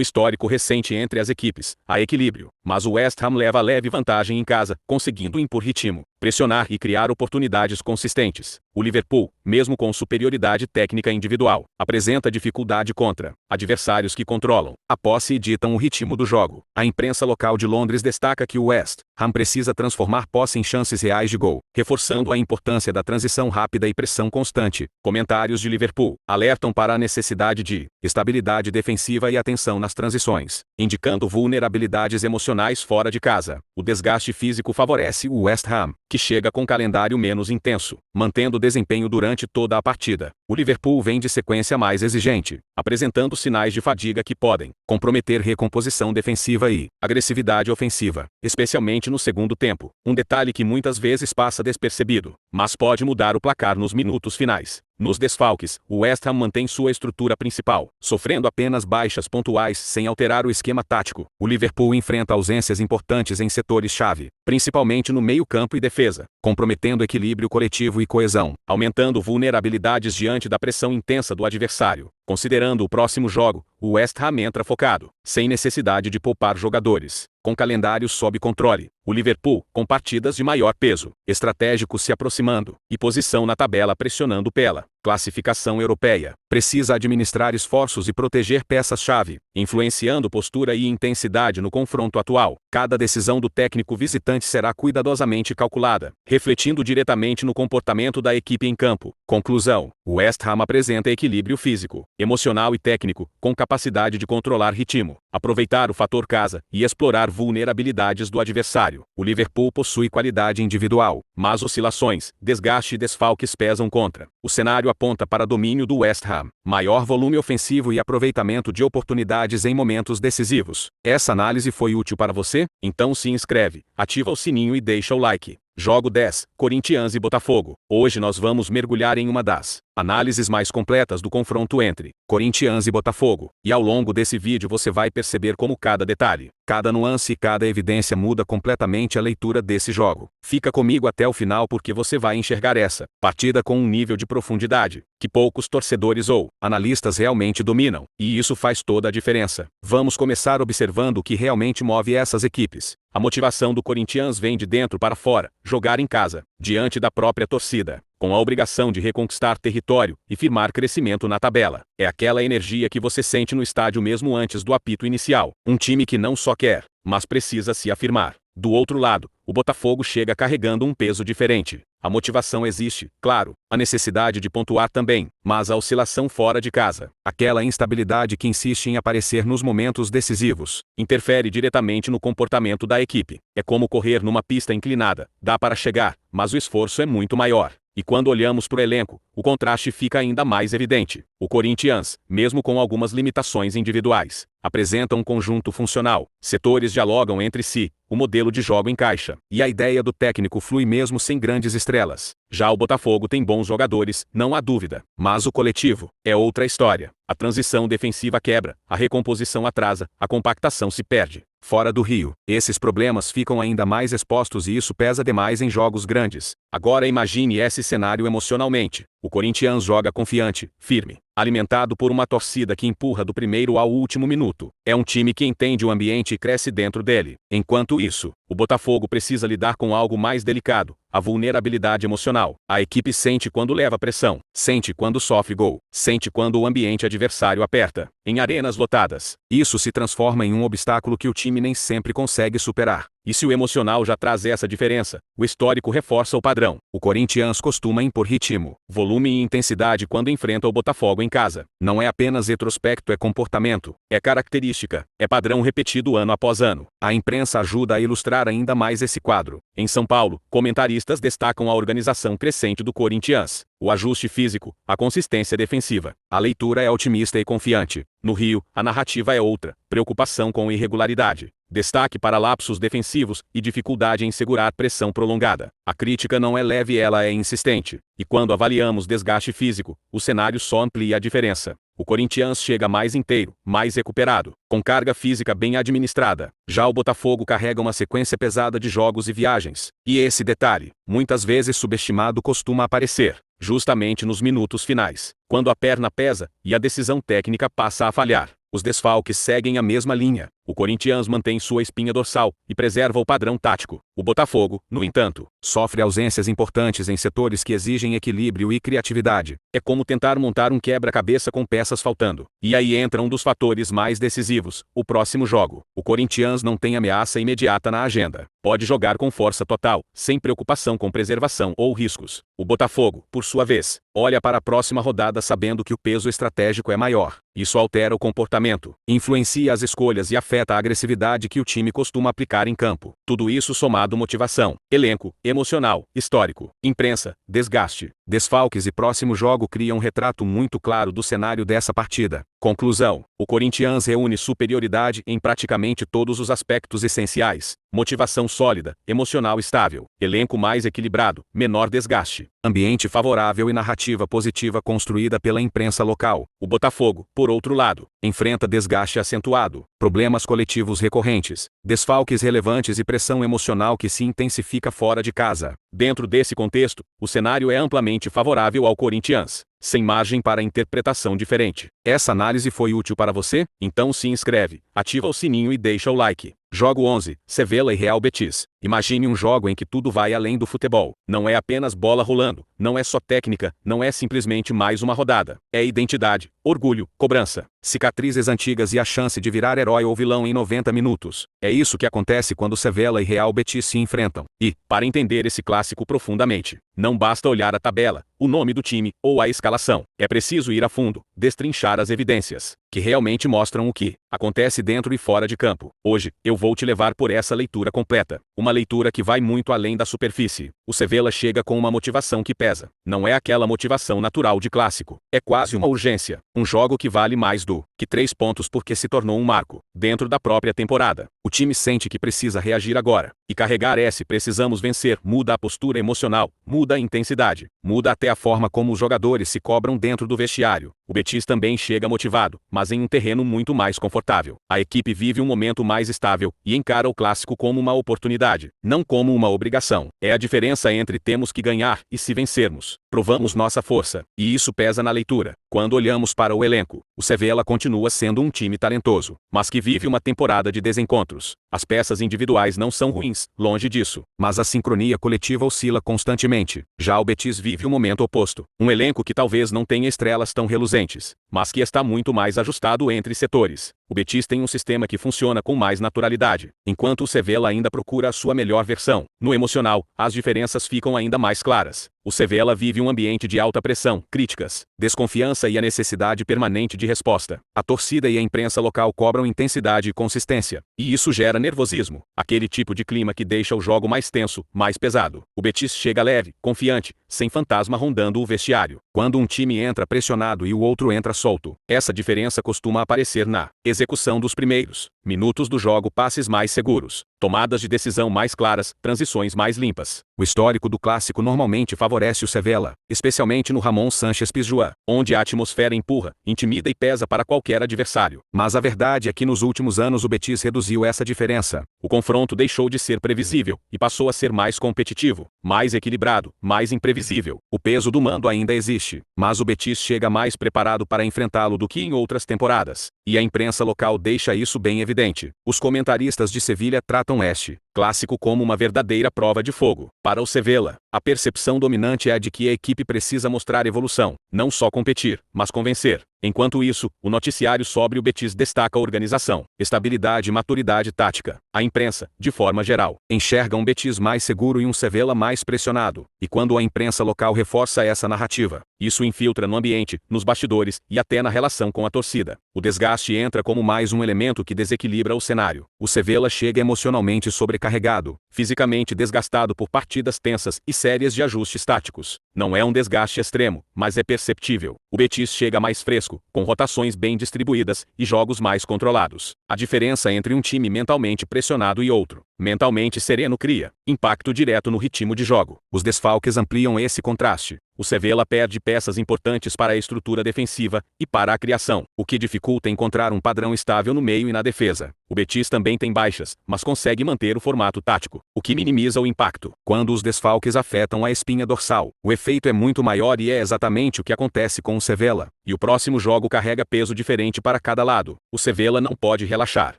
histórico recente entre as equipes, há equilíbrio, mas o West Ham leva leve vantagem em casa, conseguindo impor ritmo, pressionar e criar oportunidades consistentes. O Liverpool, mesmo com superioridade técnica individual, apresenta dificuldade contra adversários que controlam a posse e ditam o ritmo do jogo. A imprensa local de Londres destaca que o West Ham precisa transformar posse em chances reais de gol, reforçando a importância da transição rápida e pressão constante. Comentários de Liverpool alertam para a necessidade de estabilidade defensiva e atenção nas transições, indicando vulnerabilidades emocionais fora de casa. O desgaste físico favorece o West Ham, que chega com calendário menos intenso, mantendo desempenho durante toda a partida. O Liverpool vem de sequência mais exigente, apresentando sinais de fadiga que podem comprometer recomposição defensiva e agressividade ofensiva, especialmente no segundo tempo. Um detalhe que muitas vezes passa despercebido, mas pode mudar o placar nos minutos finais. Nos desfalques, o West Ham mantém sua estrutura principal, sofrendo apenas baixas pontuais sem alterar o esquema tático. O Liverpool enfrenta ausências importantes em setores-chave, principalmente no meio-campo e defesa, comprometendo equilíbrio coletivo e coesão, aumentando vulnerabilidades diante da pressão intensa do adversário. Considerando o próximo jogo, o West Ham entra focado, sem necessidade de poupar jogadores, com calendário sob controle. O Liverpool, com partidas de maior peso estratégico se aproximando, e posição na tabela pressionando pela classificação europeia, precisa administrar esforços e proteger peças-chave, influenciando postura e intensidade no confronto atual. Cada decisão do técnico visitante será cuidadosamente calculada, refletindo diretamente no comportamento da equipe em campo. Conclusão: o West Ham apresenta equilíbrio físico, emocional e técnico, com capacidade de controlar ritmo, aproveitar o fator casa e explorar vulnerabilidades do adversário. O Liverpool possui qualidade individual, mas oscilações, desgaste e desfalques pesam contra. O cenário aponta para domínio do West Ham, maior volume ofensivo e aproveitamento de oportunidades em momentos decisivos. Essa análise foi útil para você? Então se inscreve, ativa o sininho e deixa o like. Jogo 10, Corinthians e Botafogo. Hoje nós vamos mergulhar em uma das análises mais completas do confronto entre Corinthians e Botafogo. E ao longo desse vídeo você vai perceber como cada detalhe, cada nuance e cada evidência muda completamente a leitura desse jogo. Fica comigo até o final porque você vai enxergar essa partida com um nível de profundidade que poucos torcedores ou analistas realmente dominam. E isso faz toda a diferença. Vamos começar observando o que realmente move essas equipes. A motivação do Corinthians vem de dentro para fora, jogar em casa, diante da própria torcida, com a obrigação de reconquistar território e firmar crescimento na tabela. É aquela energia que você sente no estádio mesmo antes do apito inicial. Um time que não só quer, mas precisa se afirmar. Do outro lado, o Botafogo chega carregando um peso diferente. A motivação existe, claro, a necessidade de pontuar também, mas a oscilação fora de casa, aquela instabilidade que insiste em aparecer nos momentos decisivos, interfere diretamente no comportamento da equipe. É como correr numa pista inclinada, dá para chegar, mas o esforço é muito maior. E quando olhamos para o elenco, o contraste fica ainda mais evidente. O Corinthians, mesmo com algumas limitações individuais, apresenta um conjunto funcional. Setores dialogam entre si, o modelo de jogo encaixa, e a ideia do técnico flui mesmo sem grandes estrelas. Já o Botafogo tem bons jogadores, não há dúvida, mas o coletivo é outra história. A transição defensiva quebra, a recomposição atrasa, a compactação se perde. Fora do Rio, esses problemas ficam ainda mais expostos e isso pesa demais em jogos grandes. Agora imagine esse cenário emocionalmente. O Corinthians joga confiante, firme, alimentado por uma torcida que empurra do primeiro ao último minuto. É um time que entende o ambiente e cresce dentro dele. Enquanto isso, o Botafogo precisa lidar com algo mais delicado, a vulnerabilidade emocional. A equipe sente quando leva pressão, sente quando sofre gol, sente quando o ambiente adversário aperta. Em arenas lotadas, isso se transforma em um obstáculo que o time nem sempre consegue superar. E se o emocional já traz essa diferença, o histórico reforça o padrão. O Corinthians costuma impor ritmo, volume e intensidade quando enfrenta o Botafogo em casa. Não é apenas retrospecto, é comportamento, é característica, é padrão repetido ano após ano. A imprensa ajuda a ilustrar ainda mais esse quadro. Em São Paulo, comentaristas destacam a organização crescente do Corinthians, o ajuste físico, a consistência defensiva. A leitura é otimista e confiante. No Rio, a narrativa é outra, preocupação com irregularidade. Destaque para lapsos defensivos e dificuldade em segurar pressão prolongada. A crítica não é leve, ela é insistente. E quando avaliamos desgaste físico, o cenário só amplia a diferença. O Corinthians chega mais inteiro, mais recuperado, com carga física bem administrada. Já o Botafogo carrega uma sequência pesada de jogos e viagens. E esse detalhe, muitas vezes subestimado, costuma aparecer justamente nos minutos finais, quando a perna pesa e a decisão técnica passa a falhar. Os desfalques seguem a mesma linha. O Corinthians mantém sua espinha dorsal e preserva o padrão tático. O Botafogo, no entanto, sofre ausências importantes em setores que exigem equilíbrio e criatividade. É como tentar montar um quebra-cabeça com peças faltando. E aí entra um dos fatores mais decisivos, o próximo jogo. O Corinthians não tem ameaça imediata na agenda. Pode jogar com força total, sem preocupação com preservação ou riscos. O Botafogo, por sua vez, olha para a próxima rodada sabendo que o peso estratégico é maior. Isso altera o comportamento, influencia as escolhas e afeta a agressividade que o time costuma aplicar em campo. Tudo isso somado motivação, elenco, emocional, histórico, imprensa, desgaste, desfalques e próximo jogo criam um retrato muito claro do cenário dessa partida. Conclusão: o Corinthians reúne superioridade em praticamente todos os aspectos essenciais. Motivação sólida, emocional estável, elenco mais equilibrado, menor desgaste, ambiente favorável e narrativa positiva construída pela imprensa local. O Botafogo, por outro lado, enfrenta desgaste acentuado, problemas coletivos recorrentes, desfalques relevantes e pressão emocional que se intensifica fora de casa. Dentro desse contexto, o cenário é amplamente favorável ao Corinthians, sem margem para interpretação diferente. Essa análise foi útil para você? Então se inscreve, ativa o sininho e deixa o like. Jogo 11, Sevilla e Real Betis. Imagine um jogo em que tudo vai além do futebol. Não é apenas bola rolando, não é só técnica, não é simplesmente mais uma rodada. É identidade, orgulho, cobrança, cicatrizes antigas e a chance de virar herói ou vilão em 90 minutos. É isso que acontece quando Sevilla e Real Betis se enfrentam. E, para entender esse clássico profundamente, não basta olhar a tabela, o nome do time ou a escalação. É preciso ir a fundo, destrinchar as evidências, que realmente mostram o que acontece dentro e fora de campo. Hoje, eu vou te levar por essa leitura completa. Uma leitura que vai muito além da superfície. O Sevilla chega com uma motivação que pesa. Não é aquela motivação natural de clássico. É quase uma urgência. Um jogo que vale mais do que 3 pontos porque se tornou um marco dentro da própria temporada. O time sente que precisa reagir agora. E carregar esse precisamos vencer muda a postura emocional, muda a intensidade, muda até a forma como os jogadores se cobram dentro do vestiário. O Betis também chega motivado, mas em um terreno muito mais confortável. A equipe vive um momento mais estável e encara o clássico como uma oportunidade, não como uma obrigação. É a diferença entre temos que ganhar e se vencermos. Provamos nossa força, e isso pesa na leitura. Quando olhamos para o elenco, o Sevilla continua sendo um time talentoso, mas que vive uma temporada de desencontros. As peças individuais não são ruins, longe disso, mas a sincronia coletiva oscila constantemente. Já o Betis vive o momento oposto. Um elenco que talvez não tenha estrelas tão reluzentes, mas que está muito mais ajustado entre setores. O Betis tem um sistema que funciona com mais naturalidade, enquanto o Sevilla ainda procura a sua melhor versão. No emocional, as diferenças ficam ainda mais claras. O Sevilla vive um ambiente de alta pressão, críticas, desconfiança e a necessidade permanente de resposta. A torcida e a imprensa local cobram intensidade e consistência, e isso gera nervosismo, aquele tipo de clima que deixa o jogo mais tenso, mais pesado. O Betis chega leve, confiante, sem fantasma rondando o vestiário. Quando um time entra pressionado e o outro entra solto, essa diferença costuma aparecer na execução dos primeiros minutos do jogo, passes mais seguros, tomadas de decisão mais claras, transições mais limpas. O histórico do clássico normalmente favorece o Sevilla, especialmente no Ramon Sánchez Pizjuán, onde a atmosfera empurra, intimida e pesa para qualquer adversário. Mas a verdade é que nos últimos anos o Betis reduziu essa diferença. O confronto deixou de ser previsível e passou a ser mais competitivo, mais equilibrado, mais imprevisível. O peso do mando ainda existe, mas o Betis chega mais preparado para enfrentá-lo do que em outras temporadas. E a imprensa local deixa isso bem evidente. Os comentaristas de Sevilha tratam este clássico como uma verdadeira prova de fogo. Para o Sevilla, a percepção dominante é a de que a equipe precisa mostrar evolução, não só competir, mas convencer. Enquanto isso, o noticiário sobre o Betis destaca a organização, estabilidade e maturidade tática. A imprensa, de forma geral, enxerga um Betis mais seguro e um Sevilla mais pressionado. E quando a imprensa local reforça essa narrativa, isso infiltra no ambiente, nos bastidores e até na relação com a torcida. O desgaste entra como mais um elemento que desequilibra o cenário. O Sevilla chega emocionalmente sobrecarregado, fisicamente desgastado por partidas tensas e séries de ajustes táticos. Não é um desgaste extremo, mas é perceptível. O Betis chega mais fresco, com rotações bem distribuídas e jogos mais controlados. A diferença entre um time mentalmente pressionado e outro, mentalmente sereno, cria impacto direto no ritmo de jogo. Os desfalques ampliam esse contraste. O Sevilla perde peças importantes para a estrutura defensiva e para a criação, o que dificulta encontrar um padrão estável no meio e na defesa. O Betis também tem baixas, mas consegue manter o formato tático, o que minimiza o impacto. Quando os desfalques afetam a espinha dorsal, o efeito é muito maior e é exatamente o que acontece com o Sevilla. e o próximo jogo carrega peso diferente para cada lado. O Sevilla não pode relaxar,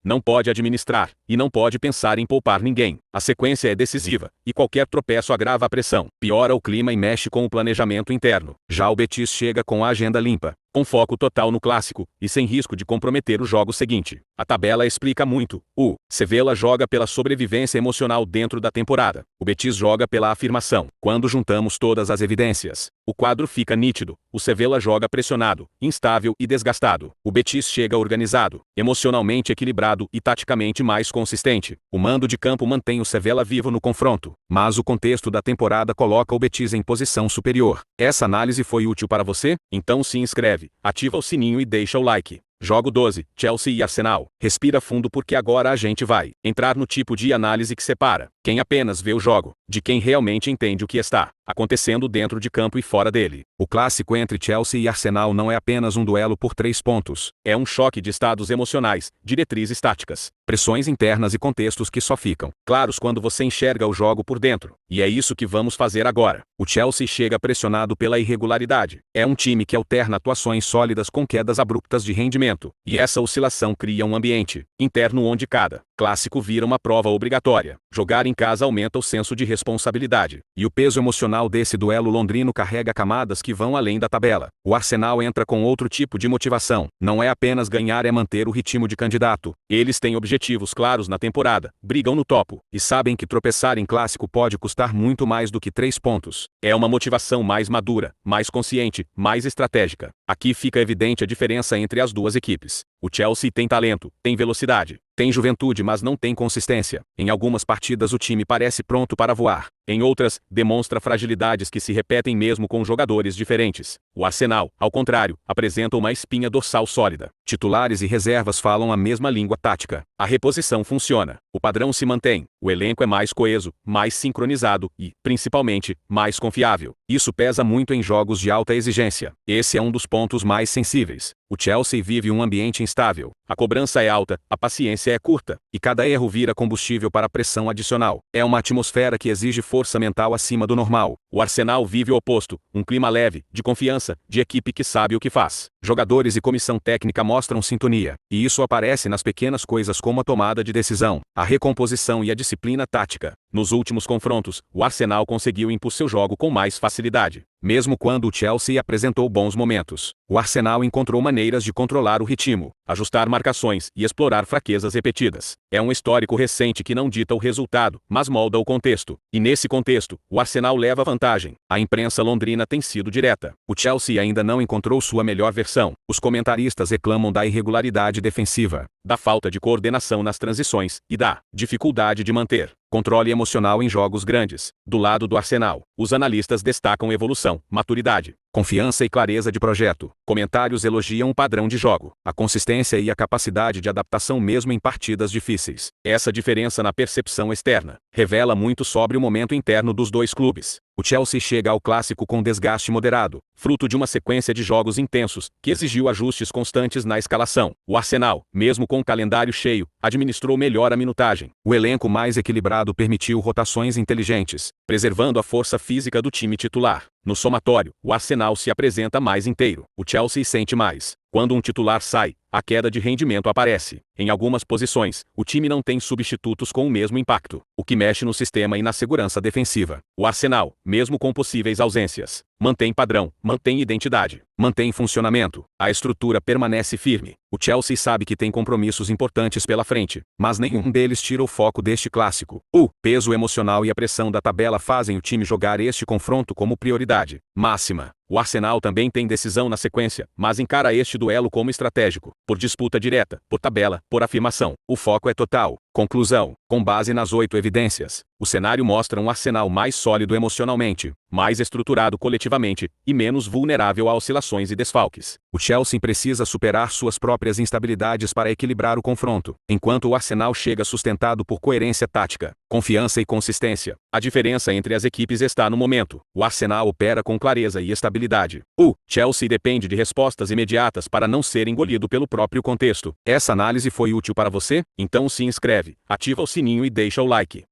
não pode administrar, e não pode pensar em poupar ninguém. A sequência é decisiva, e qualquer tropeço agrava a pressão, piora o clima e mexe com o planejamento interno. Já o Betis chega com a agenda limpa, com foco total no clássico, e sem risco de comprometer o jogo seguinte. A tabela explica muito. O Sevilla joga pela sobrevivência emocional dentro da temporada. O Betis joga pela afirmação. Quando juntamos todas as evidências, o quadro fica nítido. O Sevilla joga pressionado, instável e desgastado. O Betis chega organizado, emocionalmente equilibrado e taticamente mais consistente. O mando de campo mantém o Sevilla vivo no confronto, mas o contexto da temporada coloca o Betis em posição superior. Essa análise foi útil para você? Então se inscreve, ativa o sininho e deixa o like. Jogo 12, Chelsea e Arsenal. Respira fundo porque agora a gente vai entrar no tipo de análise que separa quem apenas vê o jogo, de quem realmente entende o que está acontecendo dentro de campo e fora dele. O clássico entre Chelsea e Arsenal não é apenas um duelo por 3 pontos. É um choque de estados emocionais, diretrizes táticas, pressões internas e contextos que só ficam claros quando você enxerga o jogo por dentro. E é isso que vamos fazer agora. O Chelsea chega pressionado pela irregularidade. É um time que alterna atuações sólidas com quedas abruptas de rendimento. E essa oscilação cria um ambiente interno onde cada clássico vira uma prova obrigatória. Jogar em casa aumenta o senso de responsabilidade. E o peso emocional desse duelo londrino carrega camadas que vão além da tabela. O Arsenal entra com outro tipo de motivação. Não é apenas ganhar, é manter o ritmo de candidato. Eles têm objetivos claros na temporada, brigam no topo, e sabem que tropeçar em clássico pode custar muito mais do que 3 pontos. É uma motivação mais madura, mais consciente, mais estratégica. Aqui fica evidente a diferença entre as duas equipes. O Chelsea tem talento, tem velocidade, tem juventude, mas não tem consistência. Em algumas partidas o time parece pronto para voar. Em outras, demonstra fragilidades que se repetem mesmo com jogadores diferentes. O Arsenal, ao contrário, apresenta uma espinha dorsal sólida. Titulares e reservas falam a mesma língua tática. A reposição funciona. O padrão se mantém. O elenco é mais coeso, mais sincronizado e, principalmente, mais confiável. Isso pesa muito em jogos de alta exigência. Esse é um dos pontos mais sensíveis. O Chelsea vive um ambiente instável. A cobrança é alta, a paciência é curta, e cada erro vira combustível para a pressão adicional. É uma atmosfera que exige força mental acima do normal. O Arsenal vive o oposto, um clima leve, de confiança, de equipe que sabe o que faz. Jogadores e comissão técnica mostram sintonia, e isso aparece nas pequenas coisas como a tomada de decisão, a recomposição e a disciplina tática. Nos últimos confrontos, o Arsenal conseguiu impor seu jogo com mais facilidade. Mesmo quando o Chelsea apresentou bons momentos, o Arsenal encontrou maneiras de controlar o ritmo, ajustar marcações e explorar fraquezas repetidas. É um histórico recente que não dita o resultado, mas molda o contexto. E nesse contexto, o Arsenal leva vantagem. A imprensa londrina tem sido direta. O Chelsea ainda não encontrou sua melhor versão. Os comentaristas reclamam da irregularidade defensiva, da falta de coordenação nas transições e da dificuldade de manter controle emocional em jogos grandes. Do lado do Arsenal, os analistas destacam evolução, maturidade, confiança e clareza de projeto. Comentários elogiam o padrão de jogo, a consistência e a capacidade de adaptação mesmo em partidas difíceis. Essa diferença na percepção externa revela muito sobre o momento interno dos dois clubes. O Chelsea chega ao clássico com desgaste moderado, fruto de uma sequência de jogos intensos, que exigiu ajustes constantes na escalação. O Arsenal, mesmo com o calendário cheio, administrou melhor a minutagem. O elenco mais equilibrado permitiu rotações inteligentes, preservando a força física do time titular. No somatório, o Arsenal se apresenta mais inteiro. O Chelsea sente mais. Quando um titular sai, a queda de rendimento aparece. Em algumas posições, o time não tem substitutos com o mesmo impacto, o que mexe no sistema e na segurança defensiva. O Arsenal, mesmo com possíveis ausências, mantém padrão, mantém identidade, mantém funcionamento. A estrutura permanece firme. O Chelsea sabe que tem compromissos importantes pela frente, mas nenhum deles tira o foco deste clássico. O peso emocional e a pressão da tabela fazem o time jogar este confronto como prioridade máxima. O Arsenal também tem decisão na sequência, mas encara este duelo como estratégico, por disputa direta, por tabela, por afirmação. O foco é total. Conclusão: com base nas 8 evidências, o cenário mostra um Arsenal mais sólido emocionalmente, mais estruturado coletivamente e menos vulnerável a oscilações e desfalques. O Chelsea precisa superar suas próprias instabilidades para equilibrar o confronto, enquanto o Arsenal chega sustentado por coerência tática, confiança e consistência. A diferença entre as equipes está no momento. O Arsenal opera com clareza e estabilidade. O Chelsea depende de respostas imediatas para não ser engolido pelo próprio contexto. Essa análise foi útil para você? Então se inscreve, ativa o sininho e deixa o like.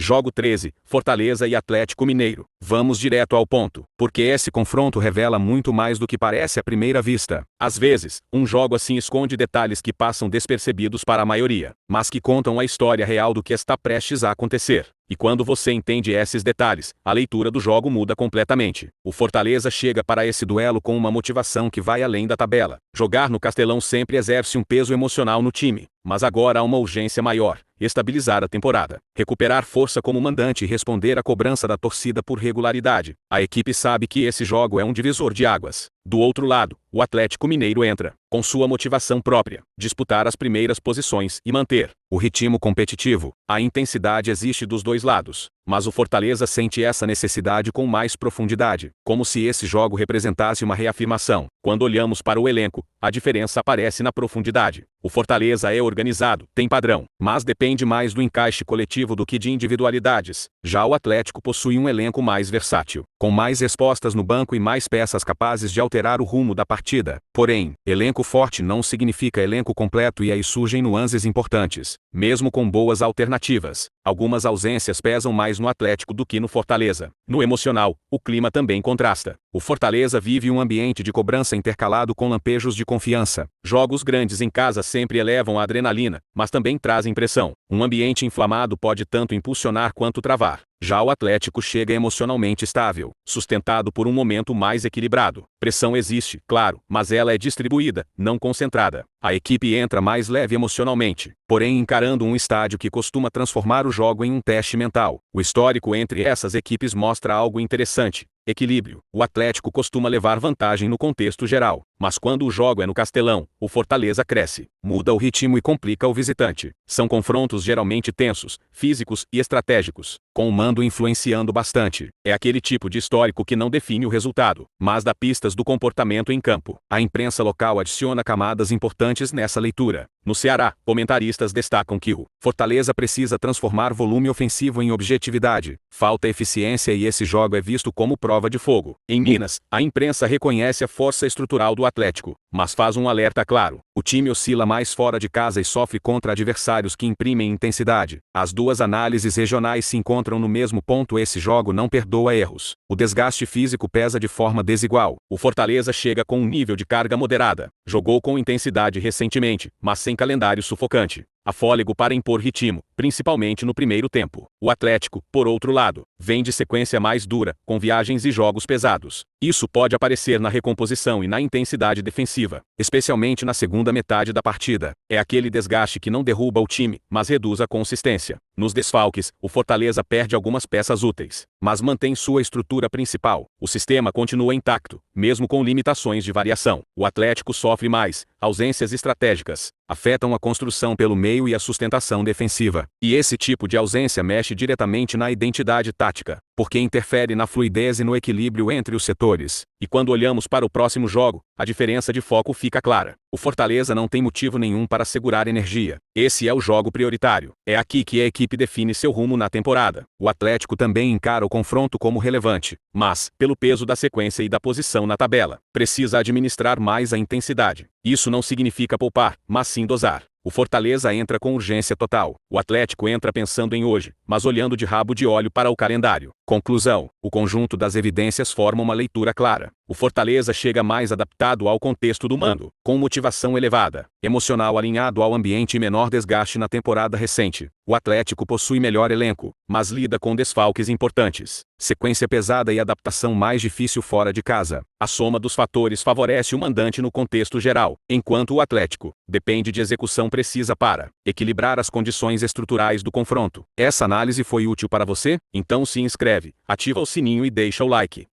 Jogo 13, Fortaleza e Atlético Mineiro. Vamos direto ao ponto, porque esse confronto revela muito mais do que parece à primeira vista. Às vezes, um jogo assim esconde detalhes que passam despercebidos para a maioria, mas que contam a história real do que está prestes a acontecer. E quando você entende esses detalhes, a leitura do jogo muda completamente. O Fortaleza chega para esse duelo com uma motivação que vai além da tabela. Jogar no Castelão sempre exerce um peso emocional no time, mas agora há uma urgência maior: estabilizar a temporada, recuperar força como mandante e responder à cobrança da torcida por regularidade. A equipe sabe que esse jogo é um divisor de águas. Do outro lado, o Atlético Mineiro entra, com sua motivação própria, disputar as primeiras posições e manter o ritmo competitivo. A intensidade existe dos dois lados, mas o Fortaleza sente essa necessidade com mais profundidade, como se esse jogo representasse uma reafirmação. Quando olhamos para o elenco, a diferença aparece na profundidade. O Fortaleza é organizado, tem padrão, mas depende mais do encaixe coletivo do que de individualidades. Já o Atlético possui um elenco mais versátil, com mais respostas no banco e mais peças capazes de alterar o rumo da partida. Porém, elenco forte não significa elenco completo, e aí surgem nuances importantes. Mesmo com boas alternativas, algumas ausências pesam mais no Atlético do que no Fortaleza. No emocional, o clima também contrasta. O Fortaleza vive um ambiente de cobrança intercalado com lampejos de confiança. Jogos grandes em casa sempre elevam a adrenalina, mas também trazem pressão. Um ambiente inflamado pode tanto impulsionar quanto travar. Já o Atlético chega emocionalmente estável, sustentado por um momento mais equilibrado. Pressão existe, claro, mas ela é distribuída, não concentrada. A equipe entra mais leve emocionalmente, porém encarando um estádio que costuma transformar o jogo em um teste mental. O histórico entre essas equipes mostra algo interessante: equilíbrio. O Atlético costuma levar vantagem no contexto geral, mas quando o jogo é no Castelão, o Fortaleza cresce, muda o ritmo e complica o visitante. São confrontos geralmente tensos, físicos e estratégicos, com o mando influenciando bastante. É aquele tipo de histórico que não define o resultado, mas dá pistas do comportamento em campo. A imprensa local adiciona camadas importantes nessa leitura. No Ceará, comentaristas destacam que o Fortaleza precisa transformar volume ofensivo em objetividade. Falta eficiência e esse jogo é visto como prova de fogo. Em Minas, a imprensa reconhece a força estrutural do Atlético, mas faz um alerta claro: o time oscila mais fora de casa e sofre contra adversários que imprimem intensidade. As duas análises regionais se encontram no mesmo ponto: esse jogo não perdoa erros. O desgaste físico pesa de forma desigual. O Fortaleza chega com um nível de carga moderada. Jogou com intensidade recentemente, mas sem calendário sufocante. Há fôlego para impor ritmo, principalmente no primeiro tempo. O Atlético, por outro lado, vem de sequência mais dura, com viagens e jogos pesados. Isso pode aparecer na recomposição e na intensidade defensiva, especialmente na segunda metade da partida. É aquele desgaste que não derruba o time, mas reduz a consistência. Nos desfalques, o Fortaleza perde algumas peças úteis, mas mantém sua estrutura principal. O sistema continua intacto, mesmo com limitações de variação. O Atlético sofre mais. Ausências estratégicas afetam a construção pelo meio e a sustentação defensiva. E esse tipo de ausência mexe diretamente na identidade tática, porque interfere na fluidez e no equilíbrio entre os setores. E quando olhamos para o próximo jogo, a diferença de foco fica clara. O Fortaleza não tem motivo nenhum para segurar energia. Esse é o jogo prioritário. É aqui que a equipe define seu rumo na temporada. O Atlético também encara o confronto como relevante, mas, pelo peso da sequência e da posição na tabela, precisa administrar mais a intensidade. Isso não significa poupar, mas sim dosar. O Fortaleza entra com urgência total. O Atlético entra pensando em hoje, mas olhando de rabo de olho para o calendário. Conclusão: o conjunto das evidências forma uma leitura clara. O Fortaleza chega mais adaptado ao contexto do mando, com motivação elevada, emocional alinhado ao ambiente e menor desgaste na temporada recente. O Atlético possui melhor elenco, mas lida com desfalques importantes, sequência pesada e adaptação mais difícil fora de casa. A soma dos fatores favorece o mandante no contexto geral, enquanto o Atlético depende de execução precisa para equilibrar as condições estruturais do confronto. Essa análise foi útil para você? Então se inscreve, ativa o sininho e deixa o like.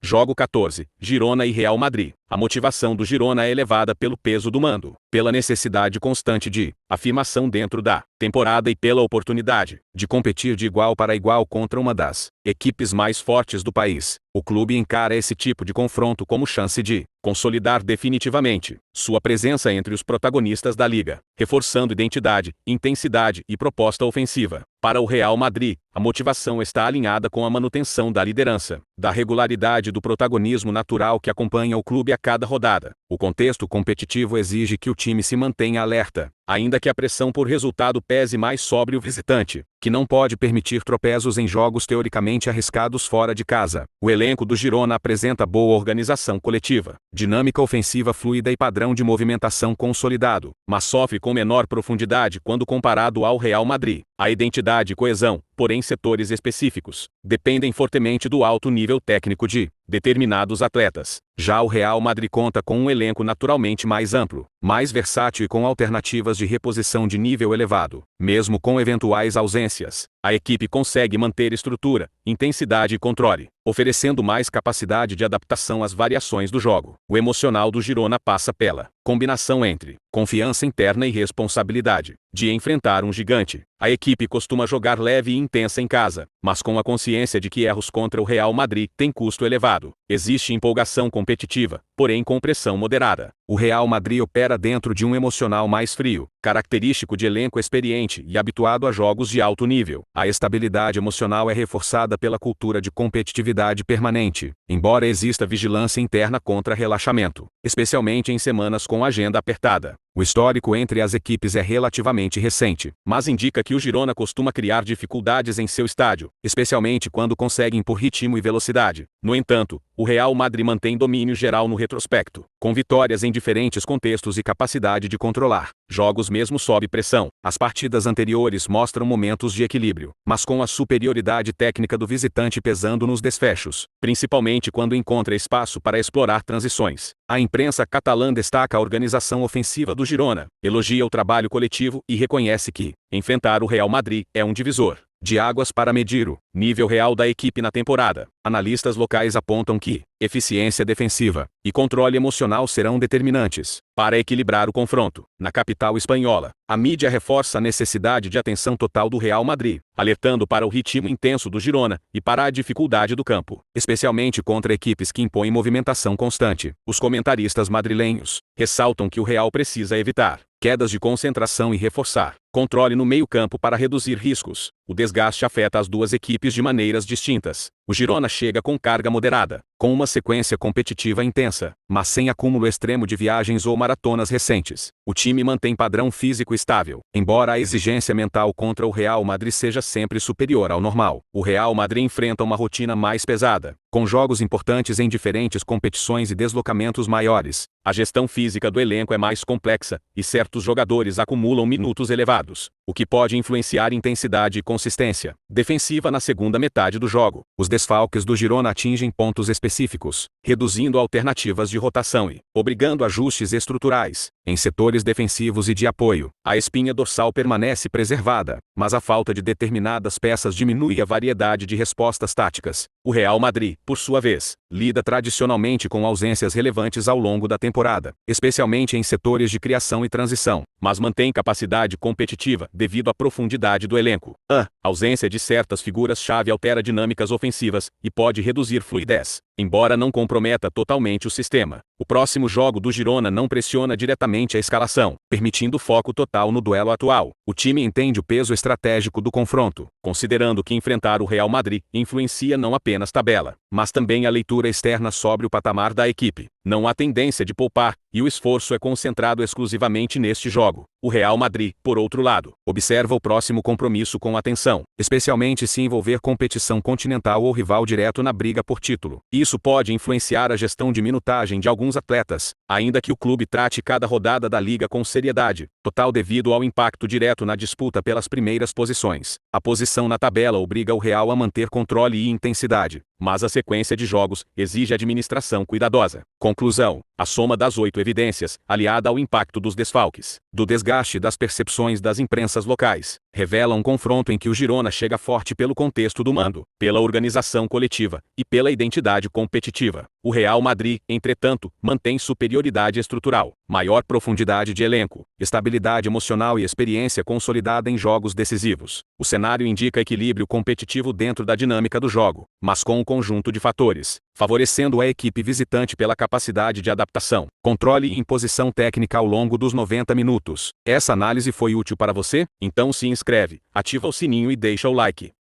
Jogo 14, Girona e Real Madrid. A motivação do Girona é elevada pelo peso do mando, pela necessidade constante de afirmação dentro da temporada e pela oportunidade de competir de igual para igual contra uma das equipes mais fortes do país. O clube encara esse tipo de confronto como chance de consolidar definitivamente sua presença entre os protagonistas da liga, reforçando identidade, intensidade e proposta ofensiva. Para o Real Madrid, a motivação está alinhada com a manutenção da liderança, da regularidade e do protagonismo natural que acompanha o clube a cada rodada. O contexto competitivo exige que o time se mantenha alerta, ainda que a pressão por resultado pese mais sobre o visitante, que não pode permitir tropeços em jogos teoricamente arriscados fora de casa. O elenco do Girona apresenta boa organização coletiva, dinâmica ofensiva fluida e padrão de movimentação consolidado, mas sofre com menor profundidade quando comparado ao Real Madrid. A identidade e coesão, porém setores específicos, dependem fortemente do alto nível técnico de determinados atletas. Já o Real Madrid conta com um elenco naturalmente mais amplo, mais versátil e com alternativas de reposição de nível elevado. Mesmo com eventuais ausências, a equipe consegue manter estrutura, intensidade e controle, oferecendo mais capacidade de adaptação às variações do jogo. O emocional do Girona passa pela combinação entre confiança interna e responsabilidade de enfrentar um gigante. A equipe costuma jogar leve e intensa em casa, mas com a consciência de que erros contra o Real Madrid têm custo elevado. Existe empolgação competitiva, porém com pressão moderada. O Real Madrid opera dentro de um emocional mais frio, característico de elenco experiente e habituado a jogos de alto nível. A estabilidade emocional é reforçada pela cultura de competitividade permanente, embora exista vigilância interna contra relaxamento, especialmente em semanas com agenda apertada. O histórico entre as equipes é relativamente recente, mas indica que o Girona costuma criar dificuldades em seu estádio, especialmente quando consegue impor ritmo e velocidade. No entanto, o Real Madrid mantém domínio geral no retrospecto, com vitórias em diferentes contextos e capacidade de controlar jogos mesmo sob pressão. As partidas anteriores mostram momentos de equilíbrio, mas com a superioridade técnica do visitante pesando nos desfechos, principalmente quando encontra espaço para explorar transições. A imprensa catalã destaca a organização ofensiva do Girona, elogia o trabalho coletivo e reconhece que enfrentar o Real Madrid é um divisor de águas para medir o nível real da equipe na temporada. Analistas locais apontam que eficiência defensiva e controle emocional serão determinantes para equilibrar o confronto. Na capital espanhola, a mídia reforça a necessidade de atenção total do Real Madrid, alertando para o ritmo intenso do Girona e para a dificuldade do campo, especialmente contra equipes que impõem movimentação constante. Os comentaristas madrilenhos ressaltam que o Real precisa evitar quedas de concentração e reforçar controle no meio-campo para reduzir riscos. O desgaste afeta as duas equipes de maneiras distintas. O Girona chega com carga moderada, com uma sequência competitiva intensa, mas sem acúmulo extremo de viagens ou maratonas recentes. O time mantém padrão físico estável, embora a exigência mental contra o Real Madrid seja sempre superior ao normal. O Real Madrid enfrenta uma rotina mais pesada, com jogos importantes em diferentes competições e deslocamentos maiores. A gestão física do elenco é mais complexa, e certos jogadores acumulam minutos elevados, o que pode influenciar intensidade e consistência defensiva na segunda metade do jogo. Os desfalques do Girona atingem pontos específicos, reduzindo alternativas de rotação e obrigando ajustes estruturais em setores defensivos e de apoio. A espinha dorsal permanece preservada, mas a falta de determinadas peças diminui a variedade de respostas táticas. O Real Madrid, por sua vez, lida tradicionalmente com ausências relevantes ao longo da temporada, especialmente em setores de criação e transição, mas mantém capacidade competitiva devido à profundidade do elenco. A ausência de certas figuras-chave altera dinâmicas ofensivas e pode reduzir fluidez, embora não comprometa totalmente o sistema. O próximo jogo do Girona não pressiona diretamente a escalação, permitindo foco total no duelo atual. O time entende o peso estratégico do confronto, considerando que enfrentar o Real Madrid influencia não apenas tabela, mas também a leitura externa sobre o patamar da equipe. Não há tendência de poupar, e o esforço é concentrado exclusivamente neste jogo. O Real Madrid, por outro lado, observa o próximo compromisso com atenção, especialmente se envolver competição continental ou rival direto na briga por título. Isso pode influenciar a gestão de minutagem de alguns atletas, ainda que o clube trate cada rodada da liga com seriedade total devido ao impacto direto na disputa pelas primeiras posições. A posição na tabela obriga o Real a manter controle e intensidade, mas a sequência de jogos exige administração cuidadosa. Conclusão: a soma das 8 evidências, aliada ao impacto dos desfalques, do desgaste e das percepções das imprensas locais, revela um confronto em que o Girona chega forte pelo contexto do mando, pela organização coletiva e pela identidade competitiva. O Real Madrid, entretanto, mantém superioridade estrutural, maior profundidade de elenco, estabilidade emocional e experiência consolidada em jogos decisivos. O cenário indica equilíbrio competitivo dentro da dinâmica do jogo, mas com um conjunto de fatores, favorecendo a equipe visitante pela capacidade de adaptação, controle e imposição técnica ao longo dos 90 minutos. Essa análise foi útil para você? Então se inscreve, ativa o sininho e deixa o like.